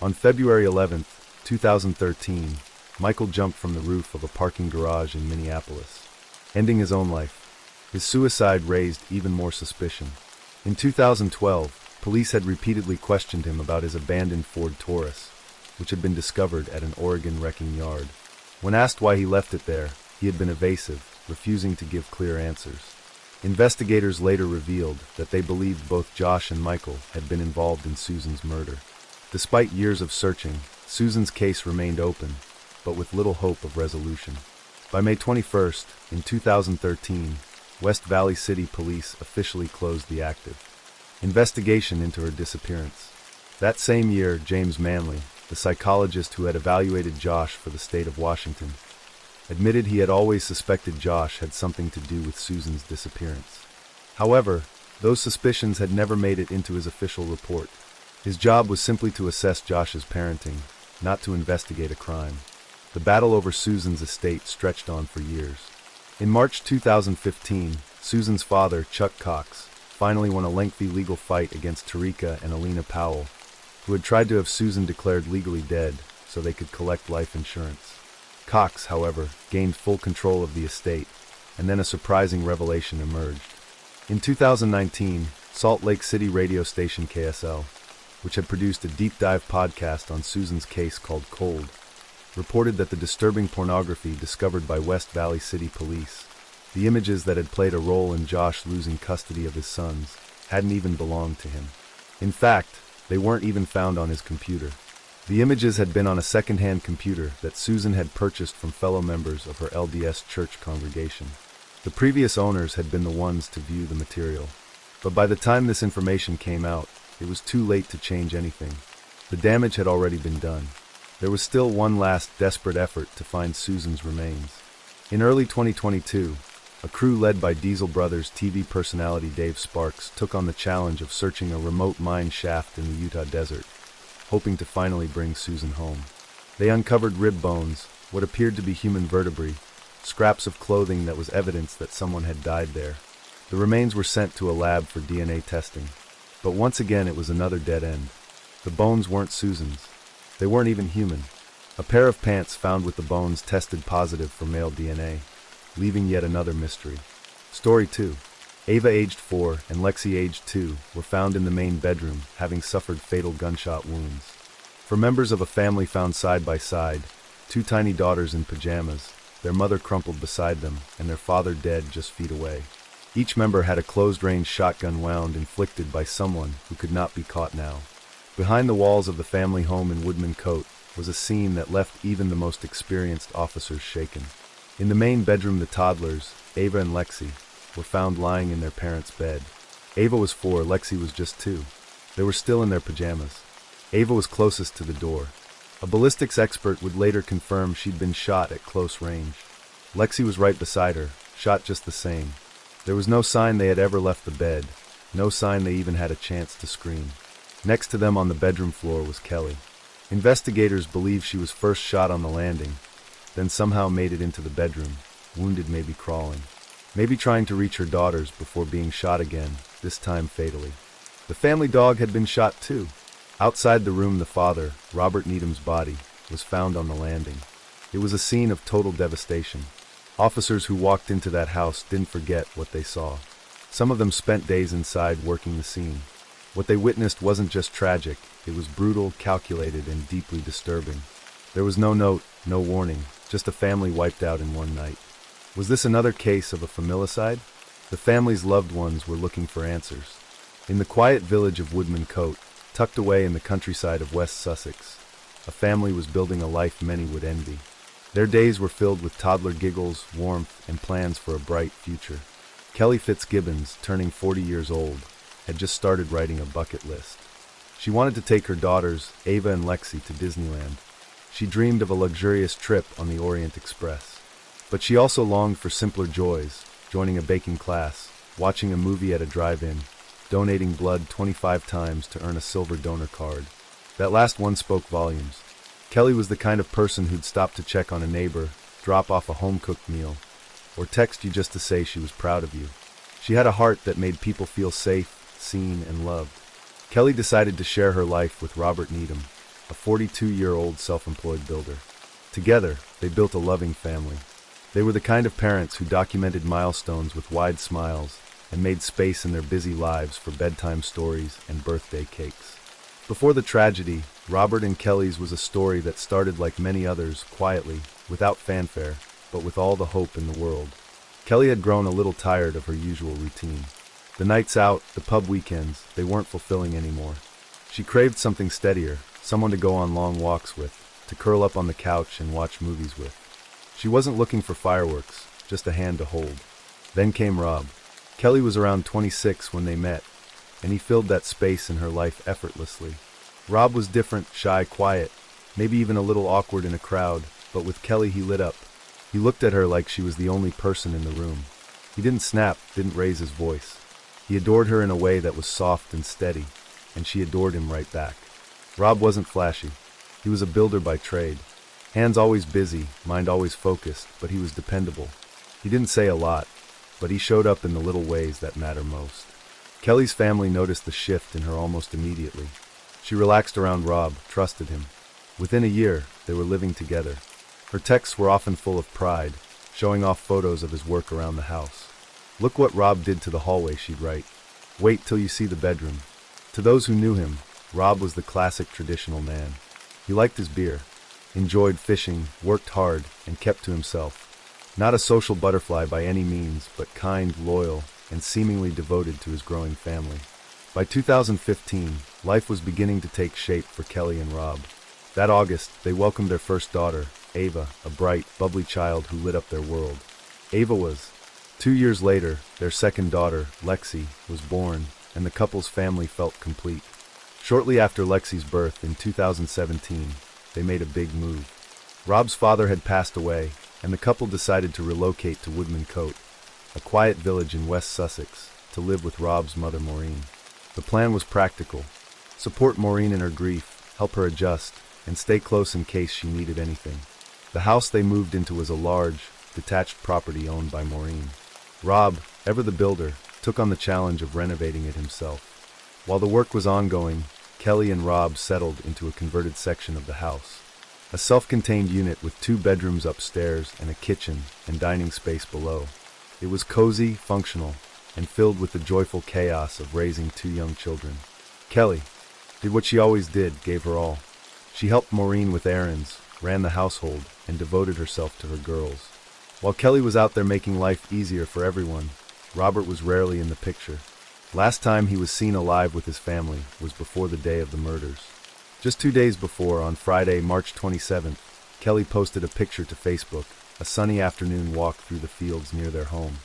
On February 11th, 2013, Michael jumped from the roof of a parking garage in Minneapolis, ending his own life. His suicide raised even more suspicion. In 2012, police had repeatedly questioned him about his abandoned Ford Taurus, which had been discovered at an Oregon wrecking yard. When asked why he left it there, he had been evasive, refusing to give clear answers. Investigators later revealed that they believed both Josh and Michael had been involved in Susan's murder. Despite years of searching, Susan's case remained open, but with little hope of resolution. By May 21, in 2013, West Valley City Police officially closed the active investigation into her disappearance. That same year, James Manley, the psychologist who had evaluated Josh for the state of Washington, admitted he had always suspected Josh had something to do with Susan's disappearance. However, those suspicions had never made it into his official report. His job was simply to assess Josh's parenting, not to investigate a crime. The battle over Susan's estate stretched on for years. In March 2015, Susan's father, Chuck Cox, finally won a lengthy legal fight against Tarika and Alina Powell, who had tried to have Susan declared legally dead so they could collect life insurance. Cox, however, gained full control of the estate, and then a surprising revelation emerged. In 2019, Salt Lake City radio station KSL, which had produced a deep-dive podcast on Susan's case called Cold, reported that the disturbing pornography discovered by West Valley City Police, the images that had played a role in Josh losing custody of his sons, hadn't even belonged to him. In fact, they weren't even found on his computer. The images had been on a second-hand computer that Susan had purchased from fellow members of her LDS church congregation. The previous owners had been the ones to view the material. But by the time this information came out, it was too late to change anything. The damage had already been done. There was still one last desperate effort to find Susan's remains. In early 2022, a crew led by Diesel Brothers TV personality Dave Sparks took on the challenge of searching a remote mine shaft in the Utah desert, hoping to finally bring Susan home. They uncovered rib bones, what appeared to be human vertebrae, scraps of clothing that was evidence that someone had died there. The remains were sent to a lab for DNA testing. But once again it was another dead end. The bones weren't Susan's. They weren't even human. A pair of pants found with the bones tested positive for male DNA, leaving yet another mystery. Story 2. Ava, aged 4, and Lexi, aged 2, were found in the main bedroom, having suffered fatal gunshot wounds. For members of a family found side by side, two tiny daughters in pajamas, their mother crumpled beside them, and their father dead just feet away. Each member had a closed-range shotgun wound inflicted by someone who could not be caught now. Behind the walls of the family home in Woodman Coat was a scene that left even the most experienced officers shaken. In the main bedroom, the toddlers, Ava and Lexi, were found lying in their parents' bed. Ava was 4, Lexi was just 2. They were still in their pajamas. Ava was closest to the door. A ballistics expert would later confirm she'd been shot at close range. Lexi was right beside her, shot just the same. There was no sign they had ever left the bed, no sign they even had a chance to scream. Next to them on the bedroom floor was Kelly. Investigators believe she was first shot on the landing, then somehow made it into the bedroom, wounded, maybe crawling. Maybe trying to reach her daughters before being shot again, this time fatally. The family dog had been shot too. Outside the room, the father, Robert Needham's body, was found on the landing. It was a scene of total devastation. Officers who walked into that house didn't forget what they saw. Some of them spent days inside working the scene. What they witnessed wasn't just tragic, it was brutal, calculated, and deeply disturbing. There was no note, no warning, just a family wiped out in one night. Was this another case of a familicide? The family's loved ones were looking for answers. In the quiet village of Woodman Coat, tucked away in the countryside of West Sussex, a family was building a life many would envy. Their days were filled with toddler giggles, warmth, and plans for a bright future. Kelly Fitzgibbons, turning 40 years old, had just started writing a bucket list. She wanted to take her daughters, Ava and Lexi, to Disneyland. She dreamed of a luxurious trip on the Orient Express. But she also longed for simpler joys, joining a baking class, watching a movie at a drive-in, donating blood 25 times to earn a silver donor card. That last one spoke volumes. Kelly was the kind of person who'd stop to check on a neighbor, drop off a home-cooked meal, or text you just to say she was proud of you. She had a heart that made people feel safe, seen, and loved. Kelly decided to share her life with Robert Needham, a 42-year-old self-employed builder. Together, they built a loving family. They were the kind of parents who documented milestones with wide smiles and made space in their busy lives for bedtime stories and birthday cakes. Before the tragedy, Robert and Kelly's was a story that started like many others, quietly, without fanfare, but with all the hope in the world. Kelly had grown a little tired of her usual routine. The nights out, the pub weekends, they weren't fulfilling anymore. She craved something steadier, someone to go on long walks with, to curl up on the couch and watch movies with. She wasn't looking for fireworks, just a hand to hold. Then came Rob. Kelly was around 26 when they met, and he filled that space in her life effortlessly. Rob was different, shy, quiet, maybe even a little awkward in a crowd, but with Kelly he lit up. He looked at her like she was the only person in the room. He didn't snap, didn't raise his voice. He adored her in a way that was soft and steady, and she adored him right back. Rob wasn't flashy. He was a builder by trade. Hands always busy, mind always focused, but he was dependable. He didn't say a lot, but he showed up in the little ways that matter most. Kelly's family noticed the shift in her almost immediately. She relaxed around Rob, trusted him. Within a year, they were living together. Her texts were often full of pride, showing off photos of his work around the house. "Look what Rob did to the hallway," she'd write. "Wait till you see the bedroom." To those who knew him, Rob was the classic traditional man. He liked his beer, enjoyed fishing, worked hard, and kept to himself. Not a social butterfly by any means, but kind, loyal, and seemingly devoted to his growing family. By 2015, life was beginning to take shape for Kelly and Rob. That August, they welcomed their first daughter, Ava, a bright, bubbly child who lit up their world. Ava was. 2 years later, their second daughter, Lexi, was born, and the couple's family felt complete. Shortly after Lexi's birth in 2017, they made a big move. Rob's father had passed away, and the couple decided to relocate to Woodman Cote, a quiet village in West Sussex, to live with Rob's mother Maureen. The plan was practical. Support Maureen in her grief, help her adjust, and stay close in case she needed anything. The house they moved into was a large, detached property owned by Maureen. Rob, ever the builder, took on the challenge of renovating it himself. While the work was ongoing, Kelly and Rob settled into a converted section of the house. A self-contained unit with 2 bedrooms upstairs and a kitchen and dining space below. It was cozy, functional, and filled with the joyful chaos of raising 2 young children. Kelly did what she always did, gave her all. She helped Maureen with errands, ran the household, and devoted herself to her girls. While Kelly was out there making life easier for everyone, Robert was rarely in the picture. Last time he was seen alive with his family was before the day of the murders. Just 2 days before, on Friday, March 27th, Kelly posted a picture to Facebook, a sunny afternoon walk through the fields near their home.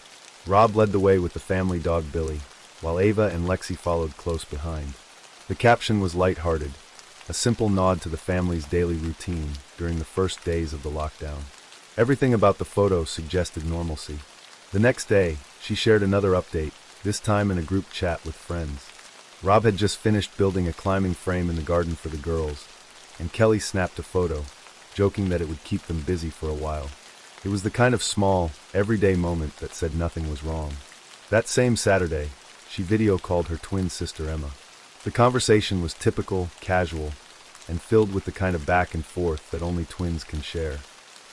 Rob led the way with the family dog Billy, while Ava and Lexi followed close behind. The caption was lighthearted, a simple nod to the family's daily routine during the first days of the lockdown. Everything about the photo suggested normalcy. The next day, she shared another update, this time in a group chat with friends. Rob had just finished building a climbing frame in the garden for the girls, and Kelly snapped a photo, joking that it would keep them busy for a while. It was the kind of small, everyday moment that said nothing was wrong. That same Saturday, she video called her twin sister Emma. The conversation was typical, casual, and filled with the kind of back and forth that only twins can share.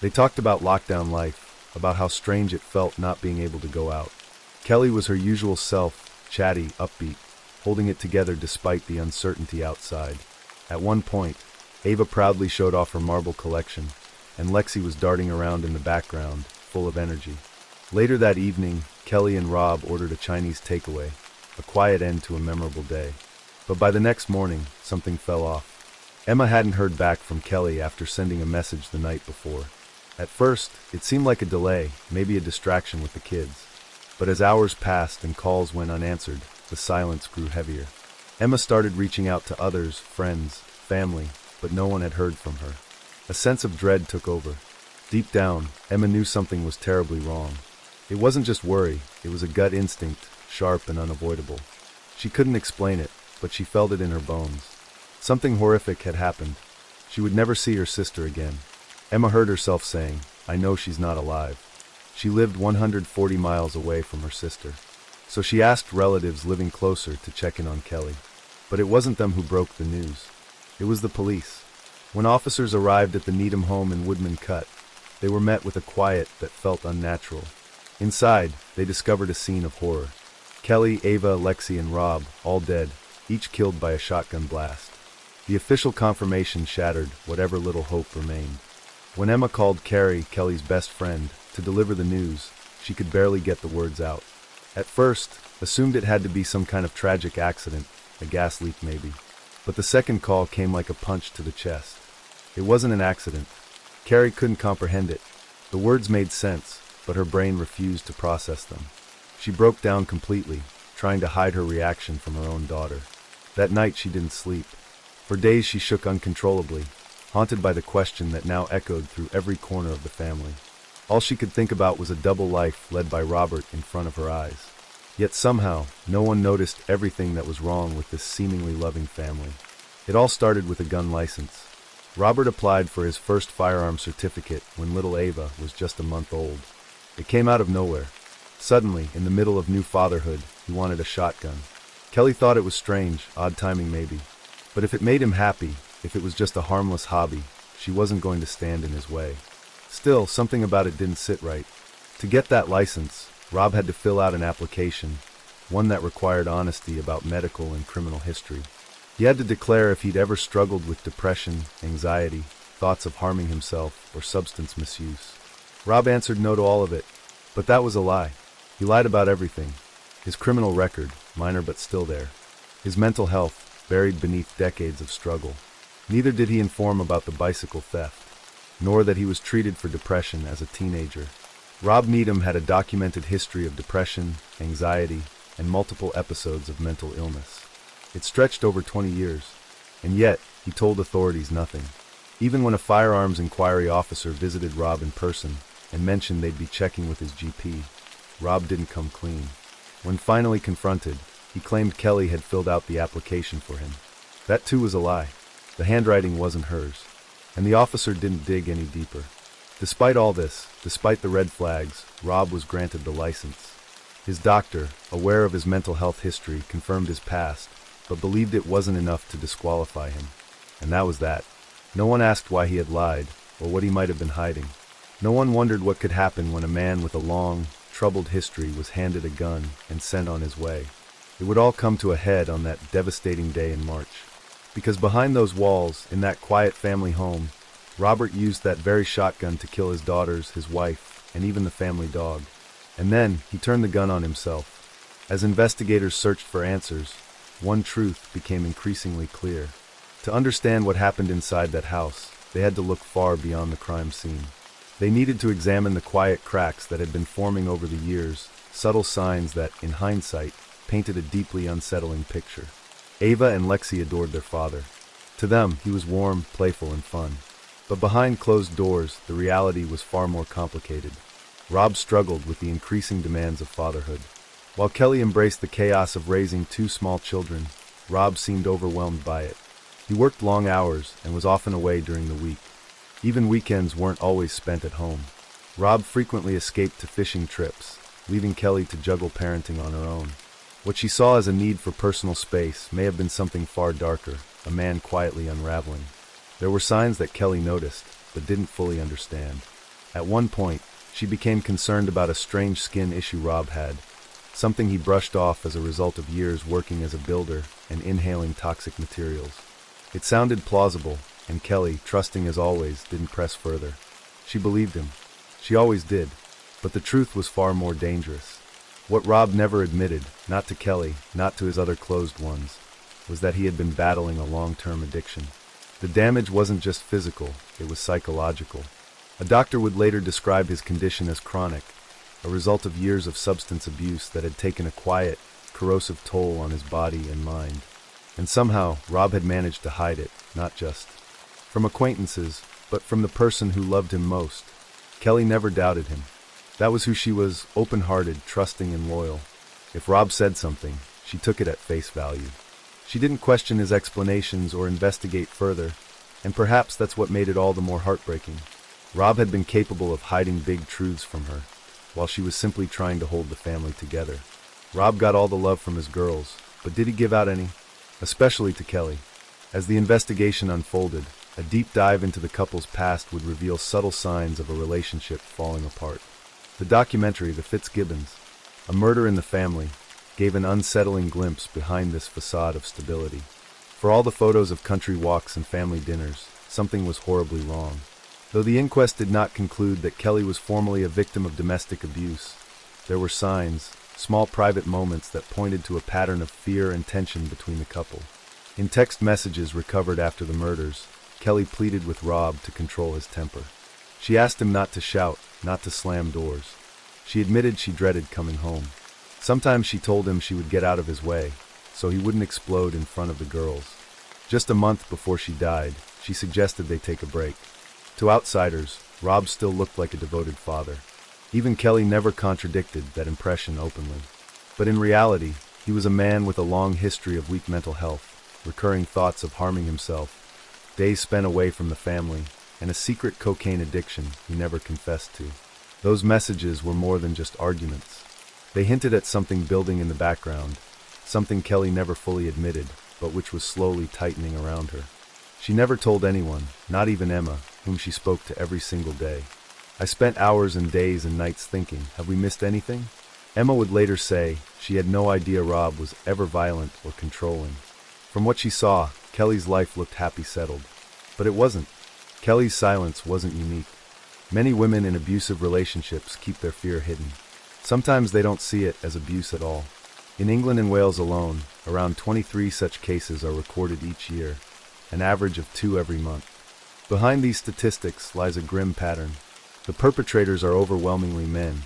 They talked about lockdown life, about how strange it felt not being able to go out. Kelly was her usual self, chatty, upbeat, holding it together despite the uncertainty outside. At one point, Ava proudly showed off her marble collection, and Lexi was darting around in the background, full of energy. Later that evening, Kelly and Rob ordered a Chinese takeaway, a quiet end to a memorable day. But by the next morning, something fell off. Emma hadn't heard back from Kelly after sending a message the night before. At first, it seemed like a delay, maybe a distraction with the kids. But as hours passed and calls went unanswered, the silence grew heavier. Emma started reaching out to others, friends, family, but no one had heard from her. A sense of dread took over. Deep down, Emma knew something was terribly wrong. It wasn't just worry, it was a gut instinct, sharp and unavoidable. She couldn't explain it, but she felt it in her bones. Something horrific had happened. She would never see her sister again. Emma heard herself saying, "I know she's not alive." She lived 140 miles away from her sister. So she asked relatives living closer to check in on Kelly. But it wasn't them who broke the news. It was the police. When officers arrived at the Needham home in Woodman Cut, they were met with a quiet that felt unnatural. Inside, they discovered a scene of horror. Kelly, Ava, Lexi, and Rob, all dead, each killed by a shotgun blast. The official confirmation shattered whatever little hope remained. When Emma called Carrie, Kelly's best friend, to deliver the news, she could barely get the words out. At first, assumed it had to be some kind of tragic accident, a gas leak maybe. But the second call came like a punch to the chest. It wasn't an accident. Carrie couldn't comprehend it. The words made sense, but her brain refused to process them. She broke down completely, trying to hide her reaction from her own daughter. That night she didn't sleep. For days she shook uncontrollably, haunted by the question that now echoed through every corner of the family. All she could think about was a double life led by Robert in front of her eyes. Yet somehow, no one noticed everything that was wrong with this seemingly loving family. It all started with a gun license. Robert applied for his first firearm certificate when little Ava was just a month old. It came out of nowhere. Suddenly, in the middle of new fatherhood, he wanted a shotgun. Kelly thought it was strange, odd timing maybe. But if it made him happy, if it was just a harmless hobby, she wasn't going to stand in his way. Still, something about it didn't sit right. To get that license, Rob had to fill out an application, one that required honesty about medical and criminal history. He had to declare if he'd ever struggled with depression, anxiety, thoughts of harming himself, or substance misuse. Rob answered no to all of it, but that was a lie. He lied about everything. His criminal record, minor but still there. His mental health, buried beneath decades of struggle. Neither did he inform about the bicycle theft, nor that he was treated for depression as a teenager. Rob Needham had a documented history of depression, anxiety, and multiple episodes of mental illness. It stretched over 20 years, and yet he told authorities nothing. Even when a firearms inquiry officer visited Rob in person and mentioned they'd be checking with his GP, Rob didn't come clean. When finally confronted, he claimed Kelly had filled out the application for him. That too was a lie. The handwriting wasn't hers, and the officer didn't dig any deeper. Despite all this, despite the red flags, Rob was granted the license. His doctor, aware of his mental health history, confirmed his past, but believed it wasn't enough to disqualify him. And that was that. No one asked why he had lied, or what he might have been hiding. No one wondered what could happen when a man with a long, troubled history was handed a gun and sent on his way. It would all come to a head on that devastating day in March. Because behind those walls, in that quiet family home, Robert used that very shotgun to kill his daughters, his wife, and even the family dog. And then, he turned the gun on himself. As investigators searched for answers, one truth became increasingly clear. To understand what happened inside that house, they had to look far beyond the crime scene. They needed to examine the quiet cracks that had been forming over the years, subtle signs that, in hindsight, painted a deeply unsettling picture. Ava and Lexi adored their father. To them, he was warm, playful, and fun. But behind closed doors, the reality was far more complicated. Rob struggled with the increasing demands of fatherhood. While Kelly embraced the chaos of raising two small children, Rob seemed overwhelmed by it. He worked long hours and was often away during the week. Even weekends weren't always spent at home. Rob frequently escaped to fishing trips, leaving Kelly to juggle parenting on her own. What she saw as a need for personal space may have been something far darker, a man quietly unraveling. There were signs that Kelly noticed, but didn't fully understand. At one point, she became concerned about a strange skin issue Rob had, something he brushed off as a result of years working as a builder and inhaling toxic materials. It sounded plausible, and Kelly, trusting as always, didn't press further. She believed him. She always did. But the truth was far more dangerous. What Rob never admitted, not to Kelly, not to his other closed ones, was that he had been battling a long-term addiction. The damage wasn't just physical, it was psychological. A doctor would later describe his condition as chronic, a result of years of substance abuse that had taken a quiet, corrosive toll on his body and mind. And somehow, Rob had managed to hide it, not just from acquaintances, but from the person who loved him most. Kelly never doubted him. That was who she was, open-hearted, trusting, and loyal. If Rob said something, she took it at face value. She didn't question his explanations or investigate further, and perhaps that's what made it all the more heartbreaking. Rob had been capable of hiding big truths from her, while she was simply trying to hold the family together. Rob got all the love from his girls, but did he give out any? Especially to Kelly. As the investigation unfolded, A deep dive into the couple's past would reveal subtle signs of a relationship falling apart. The documentary, The Fitzgibbons, A Murder in the Family, gave an unsettling glimpse behind this facade of stability. For all the photos of country walks and family dinners, something was horribly wrong. Though the inquest did not conclude that Kelly was formally a victim of domestic abuse, there were signs, small private moments that pointed to a pattern of fear and tension between the couple. In text messages recovered after the murders, Kelly pleaded with Rob to control his temper. She asked him not to shout, not to slam doors. She admitted she dreaded coming home. Sometimes she told him she would get out of his way, so he wouldn't explode in front of the girls. Just a month before she died, she suggested they take a break. To outsiders, Rob still looked like a devoted father. Even Kelly never contradicted that impression openly. But in reality, he was a man with a long history of weak mental health, recurring thoughts of harming himself, days spent away from the family, and a secret cocaine addiction he never confessed to. Those messages were more than just arguments. They hinted at something building in the background, something Kelly never fully admitted, but which was slowly tightening around her. She never told anyone, not even Emma, whom she spoke to every single day. I spent hours and days and nights thinking, have we missed anything? Emma would later say she had no idea Rob was ever violent or controlling. From what she saw, Kelly's life looked happy settled. But it wasn't. Kelly's silence wasn't unique. Many women in abusive relationships keep their fear hidden. Sometimes they don't see it as abuse at all. In England and Wales alone, around 23 such cases are recorded each year, an average of 2 every month. Behind these statistics lies a grim pattern. The perpetrators are overwhelmingly men,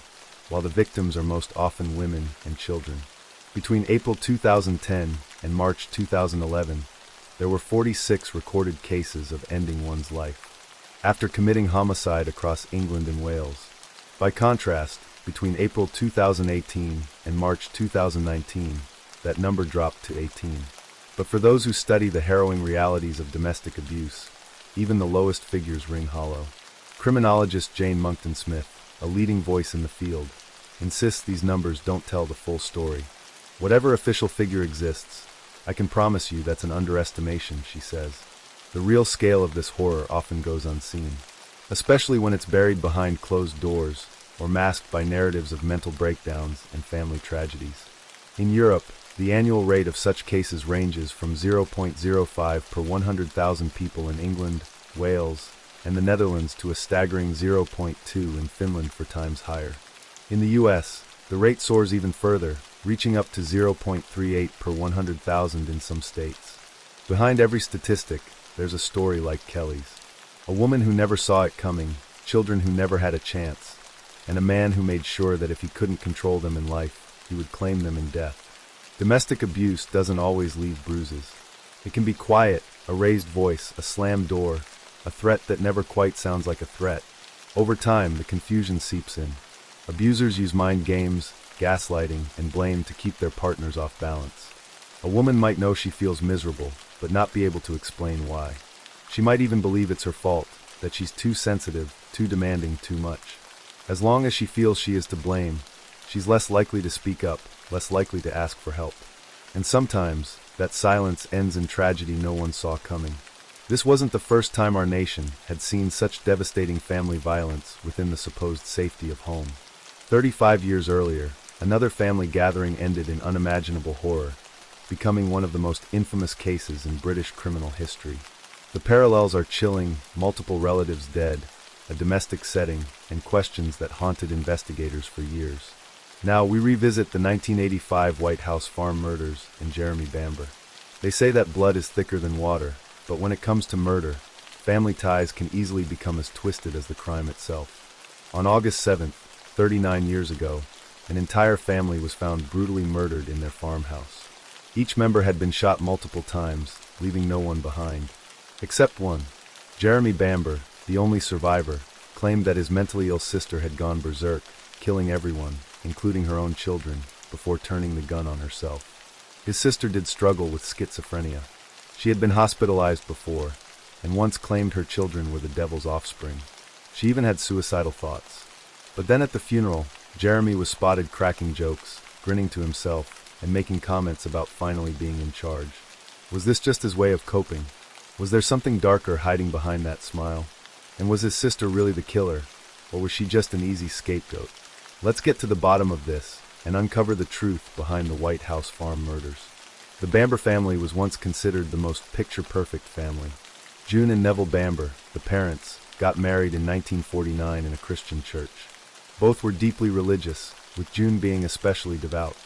while the victims are most often women and children. Between April 2010 and March 2011, there were 46 recorded cases of ending one's life after committing homicide across England and Wales. By contrast, between April 2018 and March 2019, that number dropped to 18. But for those who study the harrowing realities of domestic abuse, even the lowest figures ring hollow. Criminologist Jane Monkton Smith, a leading voice in the field, insists these numbers don't tell the full story. Whatever official figure exists, I can promise you that's an underestimation, she says. The real scale of this horror often goes unseen, especially when it's buried behind closed doors or masked by narratives of mental breakdowns and family tragedies. In Europe, the annual rate of such cases ranges from 0.05 per 100,000 people in England, Wales, and the Netherlands to a staggering 0.2 in Finland, 4 times higher. In the US, the rate soars even further, reaching up to 0.38 per 100,000 in some states. Behind every statistic, there's a story like Kelly's. A woman who never saw it coming, children who never had a chance, and a man who made sure that if he couldn't control them in life, he would claim them in death. Domestic abuse doesn't always leave bruises. It can be quiet, a raised voice, a slammed door, a threat that never quite sounds like a threat. Over time, the confusion seeps in. Abusers use mind games, gaslighting, and blame to keep their partners off balance. A woman might know she feels miserable, but not be able to explain why. She might even believe it's her fault, that she's too sensitive, too demanding, too much. As long as she feels she is to blame, she's less likely to speak up, less likely to ask for help. And sometimes, that silence ends in tragedy no one saw coming. This wasn't the first time our nation had seen such devastating family violence within the supposed safety of home. 35 years earlier, another family gathering ended in unimaginable horror, becoming one of the most infamous cases in British criminal history. The parallels are chilling: multiple relatives dead, a domestic setting, and questions that haunted investigators for years. Now we revisit the 1985 White House farm murders and Jeremy Bamber. They say that blood is thicker than water, but when it comes to murder, family ties can easily become as twisted as the crime itself. On August 7th, 39 years ago, an entire family was found brutally murdered in their farmhouse. Each member had been shot multiple times, leaving no one behind. Except one. Jeremy Bamber, the only survivor, claimed that his mentally ill sister had gone berserk, killing everyone, including her own children, before turning the gun on herself. His sister did struggle with schizophrenia. She had been hospitalized before, and once claimed her children were the devil's offspring. She even had suicidal thoughts. But then at the funeral, Jeremy was spotted cracking jokes, grinning to himself, and making comments about finally being in charge. Was this just his way of coping? Was there something darker hiding behind that smile? And was his sister really the killer, or was she just an easy scapegoat? Let's get to the bottom of this and uncover the truth behind the White House Farm murders. The Bamber family was once considered the most picture-perfect family. June and Neville Bamber, the parents, got married in 1949 in a Christian church. Both were deeply religious, with June being especially devout.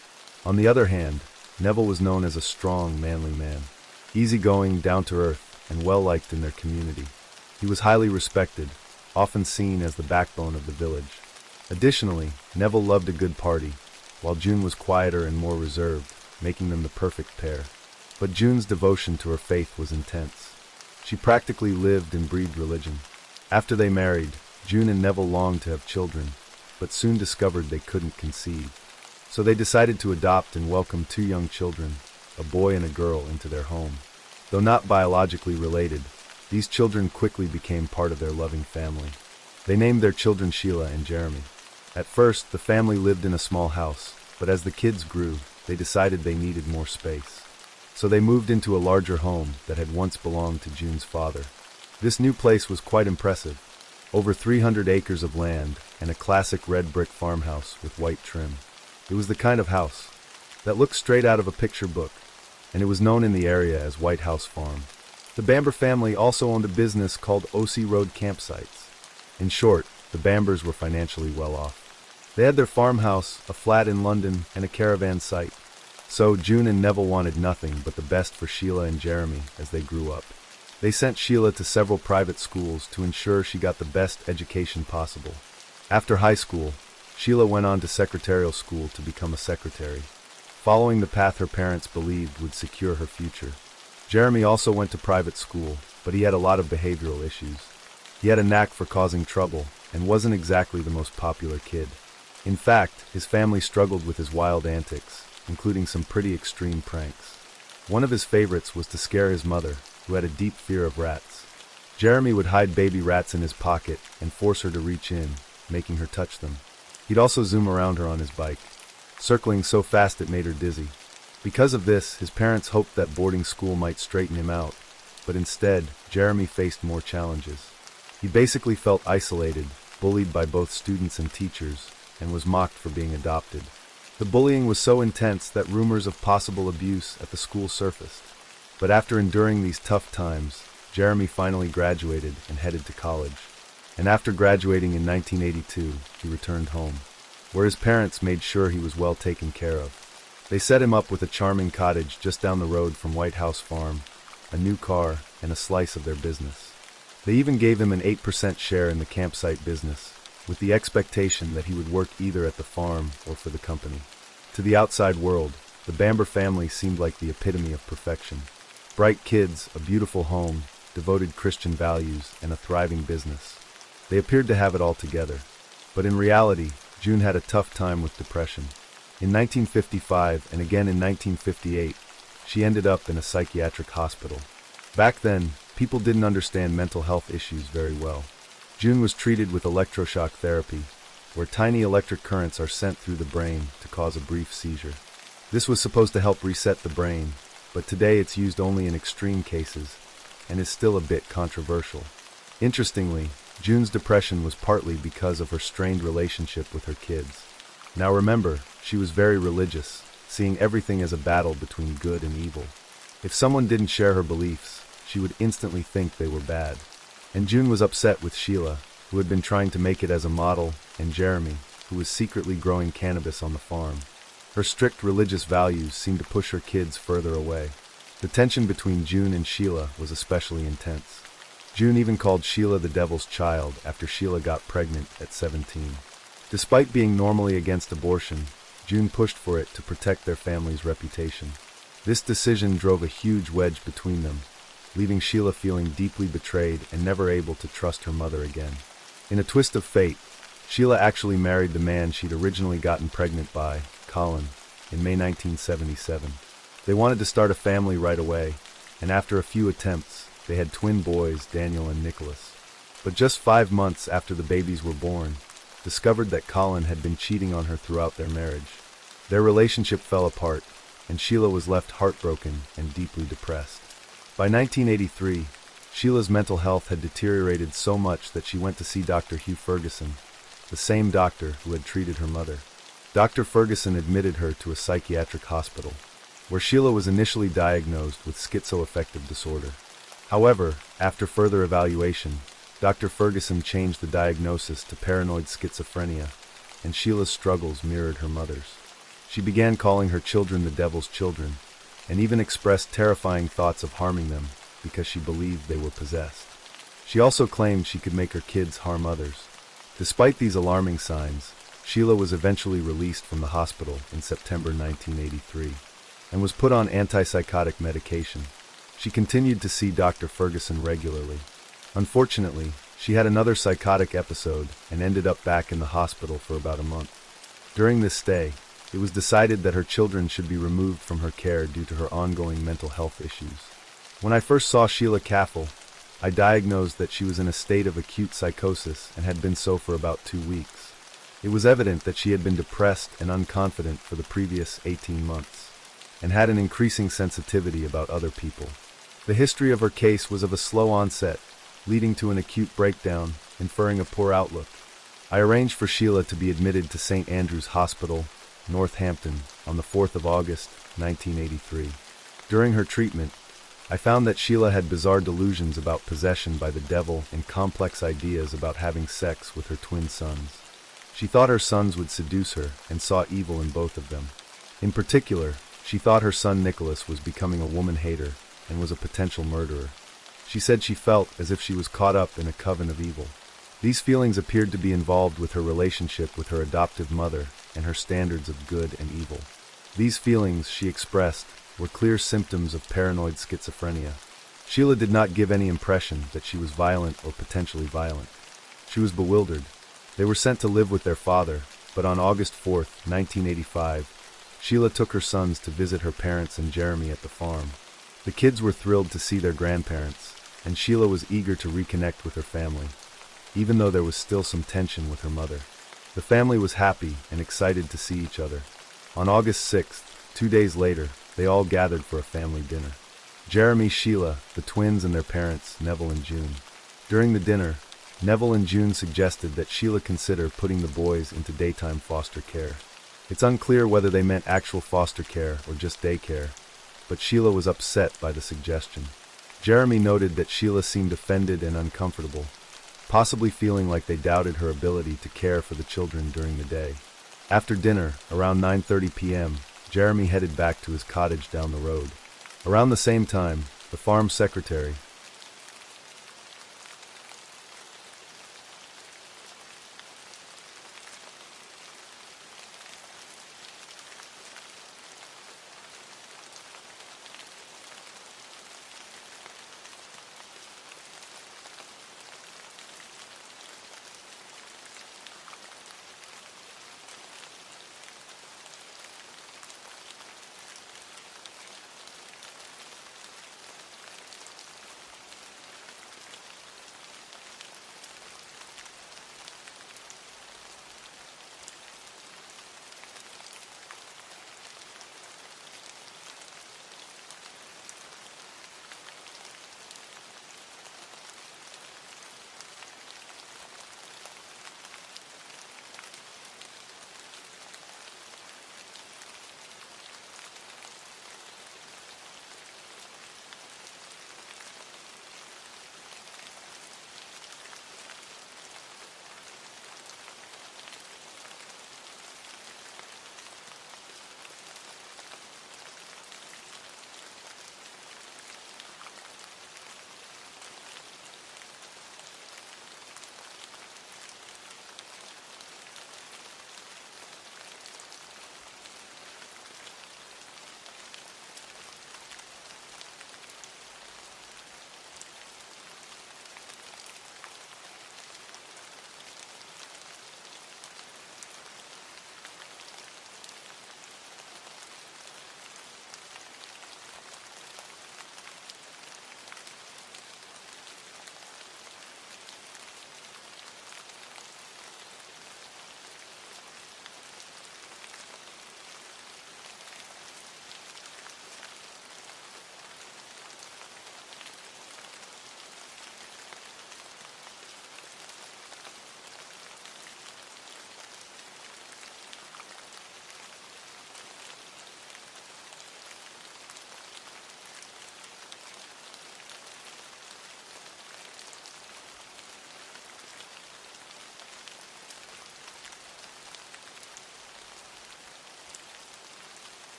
On the other hand, Neville was known as a strong, manly man, easygoing, down-to-earth, and well-liked in their community. He was highly respected, often seen as the backbone of the village. Additionally, Neville loved a good party, while June was quieter and more reserved, making them the perfect pair. But June's devotion to her faith was intense. She practically lived and breathed religion. After they married, June and Neville longed to have children, but soon discovered they couldn't conceive. So they decided to adopt and welcome two young children, a boy and a girl, into their home. Though not biologically related, these children quickly became part of their loving family. They named their children Sheila and Jeremy. At first, the family lived in a small house, but as the kids grew, they decided they needed more space. So they moved into a larger home that had once belonged to June's father. This new place was quite impressive. Over 300 acres of land and a classic red brick farmhouse with white trim. It was the kind of house that looked straight out of a picture book, and it was known in the area as White House Farm. The Bamber family also owned a business called O.C. Road Campsites. In short, the Bambers were financially well off. They had their farmhouse, a flat in London, and a caravan site. So June and Neville wanted nothing but the best for Sheila and Jeremy as they grew up. They sent Sheila to several private schools to ensure she got the best education possible. After high school, Sheila went on to secretarial school to become a secretary, following the path her parents believed would secure her future. Jeremy also went to private school, but he had a lot of behavioral issues. He had a knack for causing trouble and wasn't exactly the most popular kid. In fact, his family struggled with his wild antics, including some pretty extreme pranks. One of his favorites was to scare his mother, who had a deep fear of rats. Jeremy would hide baby rats in his pocket and force her to reach in, making her touch them. He'd also zoom around her on his bike, circling so fast it made her dizzy. Because of this, his parents hoped that boarding school might straighten him out, but instead, Jeremy faced more challenges. He basically felt isolated, bullied by both students and teachers, and was mocked for being adopted. The bullying was so intense that rumors of possible abuse at the school surfaced. But after enduring these tough times, Jeremy finally graduated and headed to college. And after graduating in 1982, he returned home, where his parents made sure he was well taken care of. They set him up with a charming cottage just down the road from White House Farm, a new car, and a slice of their business. They even gave him an 8% share in the campsite business, with the expectation that he would work either at the farm or for the company. To the outside world, the Bamber family seemed like the epitome of perfection. Bright kids, a beautiful home, devoted Christian values, and a thriving business. They appeared to have it all together. But in reality, June had a tough time with depression. In 1955 and again in 1958, she ended up in a psychiatric hospital. Back then, people didn't understand mental health issues very well. June was treated with electroshock therapy, where tiny electric currents are sent through the brain to cause a brief seizure. This was supposed to help reset the brain, but today it's used only in extreme cases, and is still a bit controversial. Interestingly, June's depression was partly because of her strained relationship with her kids. Now remember, she was very religious, seeing everything as a battle between good and evil. If someone didn't share her beliefs, she would instantly think they were bad. And June was upset with Sheila, who had been trying to make it as a model, and Jeremy, who was secretly growing cannabis on the farm. Her strict religious values seemed to push her kids further away. The tension between June and Sheila was especially intense. June even called Sheila the devil's child after Sheila got pregnant at 17. Despite being normally against abortion, June pushed for it to protect their family's reputation. This decision drove a huge wedge between them, leaving Sheila feeling deeply betrayed and never able to trust her mother again. In a twist of fate, Sheila actually married the man she'd originally gotten pregnant by, Colin, in May 1977. They wanted to start a family right away, and after a few attempts, they had twin boys, Daniel and Nicholas. But just 5 months after the babies were born, discovered that Colin had been cheating on her throughout their marriage. Their relationship fell apart, and Sheila was left heartbroken and deeply depressed. By 1983, Sheila's mental health had deteriorated so much that she went to see Dr. Hugh Ferguson, the same doctor who had treated her mother. Dr. Ferguson admitted her to a psychiatric hospital, where Sheila was initially diagnosed with schizoaffective disorder. However, after further evaluation, Dr. Ferguson changed the diagnosis to paranoid schizophrenia, and Sheila's struggles mirrored her mother's. She began calling her children the devil's children, and even expressed terrifying thoughts of harming them because she believed they were possessed. She also claimed she could make her kids harm others. Despite these alarming signs, Sheila was eventually released from the hospital in September 1983 and was put on antipsychotic medication. She continued to see Dr. Ferguson regularly. Unfortunately, she had another psychotic episode and ended up back in the hospital for about a month. During this stay, it was decided that her children should be removed from her care due to her ongoing mental health issues. When I first saw Sheila Caffel, I diagnosed that she was in a state of acute psychosis and had been so for about 2 weeks. It was evident that she had been depressed and unconfident for the previous 18 months, and had an increasing sensitivity about other people. The history of her case was of a slow onset, leading to an acute breakdown, inferring a poor outlook. I arranged for Sheila to be admitted to St. Andrew's Hospital, Northampton, on the 4th of August, 1983. During her treatment, I found that Sheila had bizarre delusions about possession by the devil and complex ideas about having sex with her twin sons. She thought her sons would seduce her and saw evil in both of them. In particular, she thought her son Nicholas was becoming a woman hater and was a potential murderer. She said she felt as if she was caught up in a coven of evil. These feelings appeared to be involved with her relationship with her adoptive mother and her standards of good and evil. These feelings, she expressed, were clear symptoms of paranoid schizophrenia. Sheila did not give any impression that she was violent or potentially violent. She was bewildered. They were sent to live with their father, but on August 4, 1985, Sheila took her sons to visit her parents and Jeremy at the farm. The kids were thrilled to see their grandparents, and Sheila was eager to reconnect with her family, even though there was still some tension with her mother. The family was happy and excited to see each other. On August 6th, 2 days later, they all gathered for a family dinner. Jeremy, Sheila, the twins and their parents, Neville and June. During the dinner, Neville and June suggested that Sheila consider putting the boys into daytime foster care. It's unclear whether they meant actual foster care or just daycare, but Sheila was upset by the suggestion. Jeremy noted that Sheila seemed offended and uncomfortable, possibly feeling like they doubted her ability to care for the children during the day. After dinner, around 9:30 p.m., Jeremy headed back to his cottage down the road. Around the same time, the farm secretary,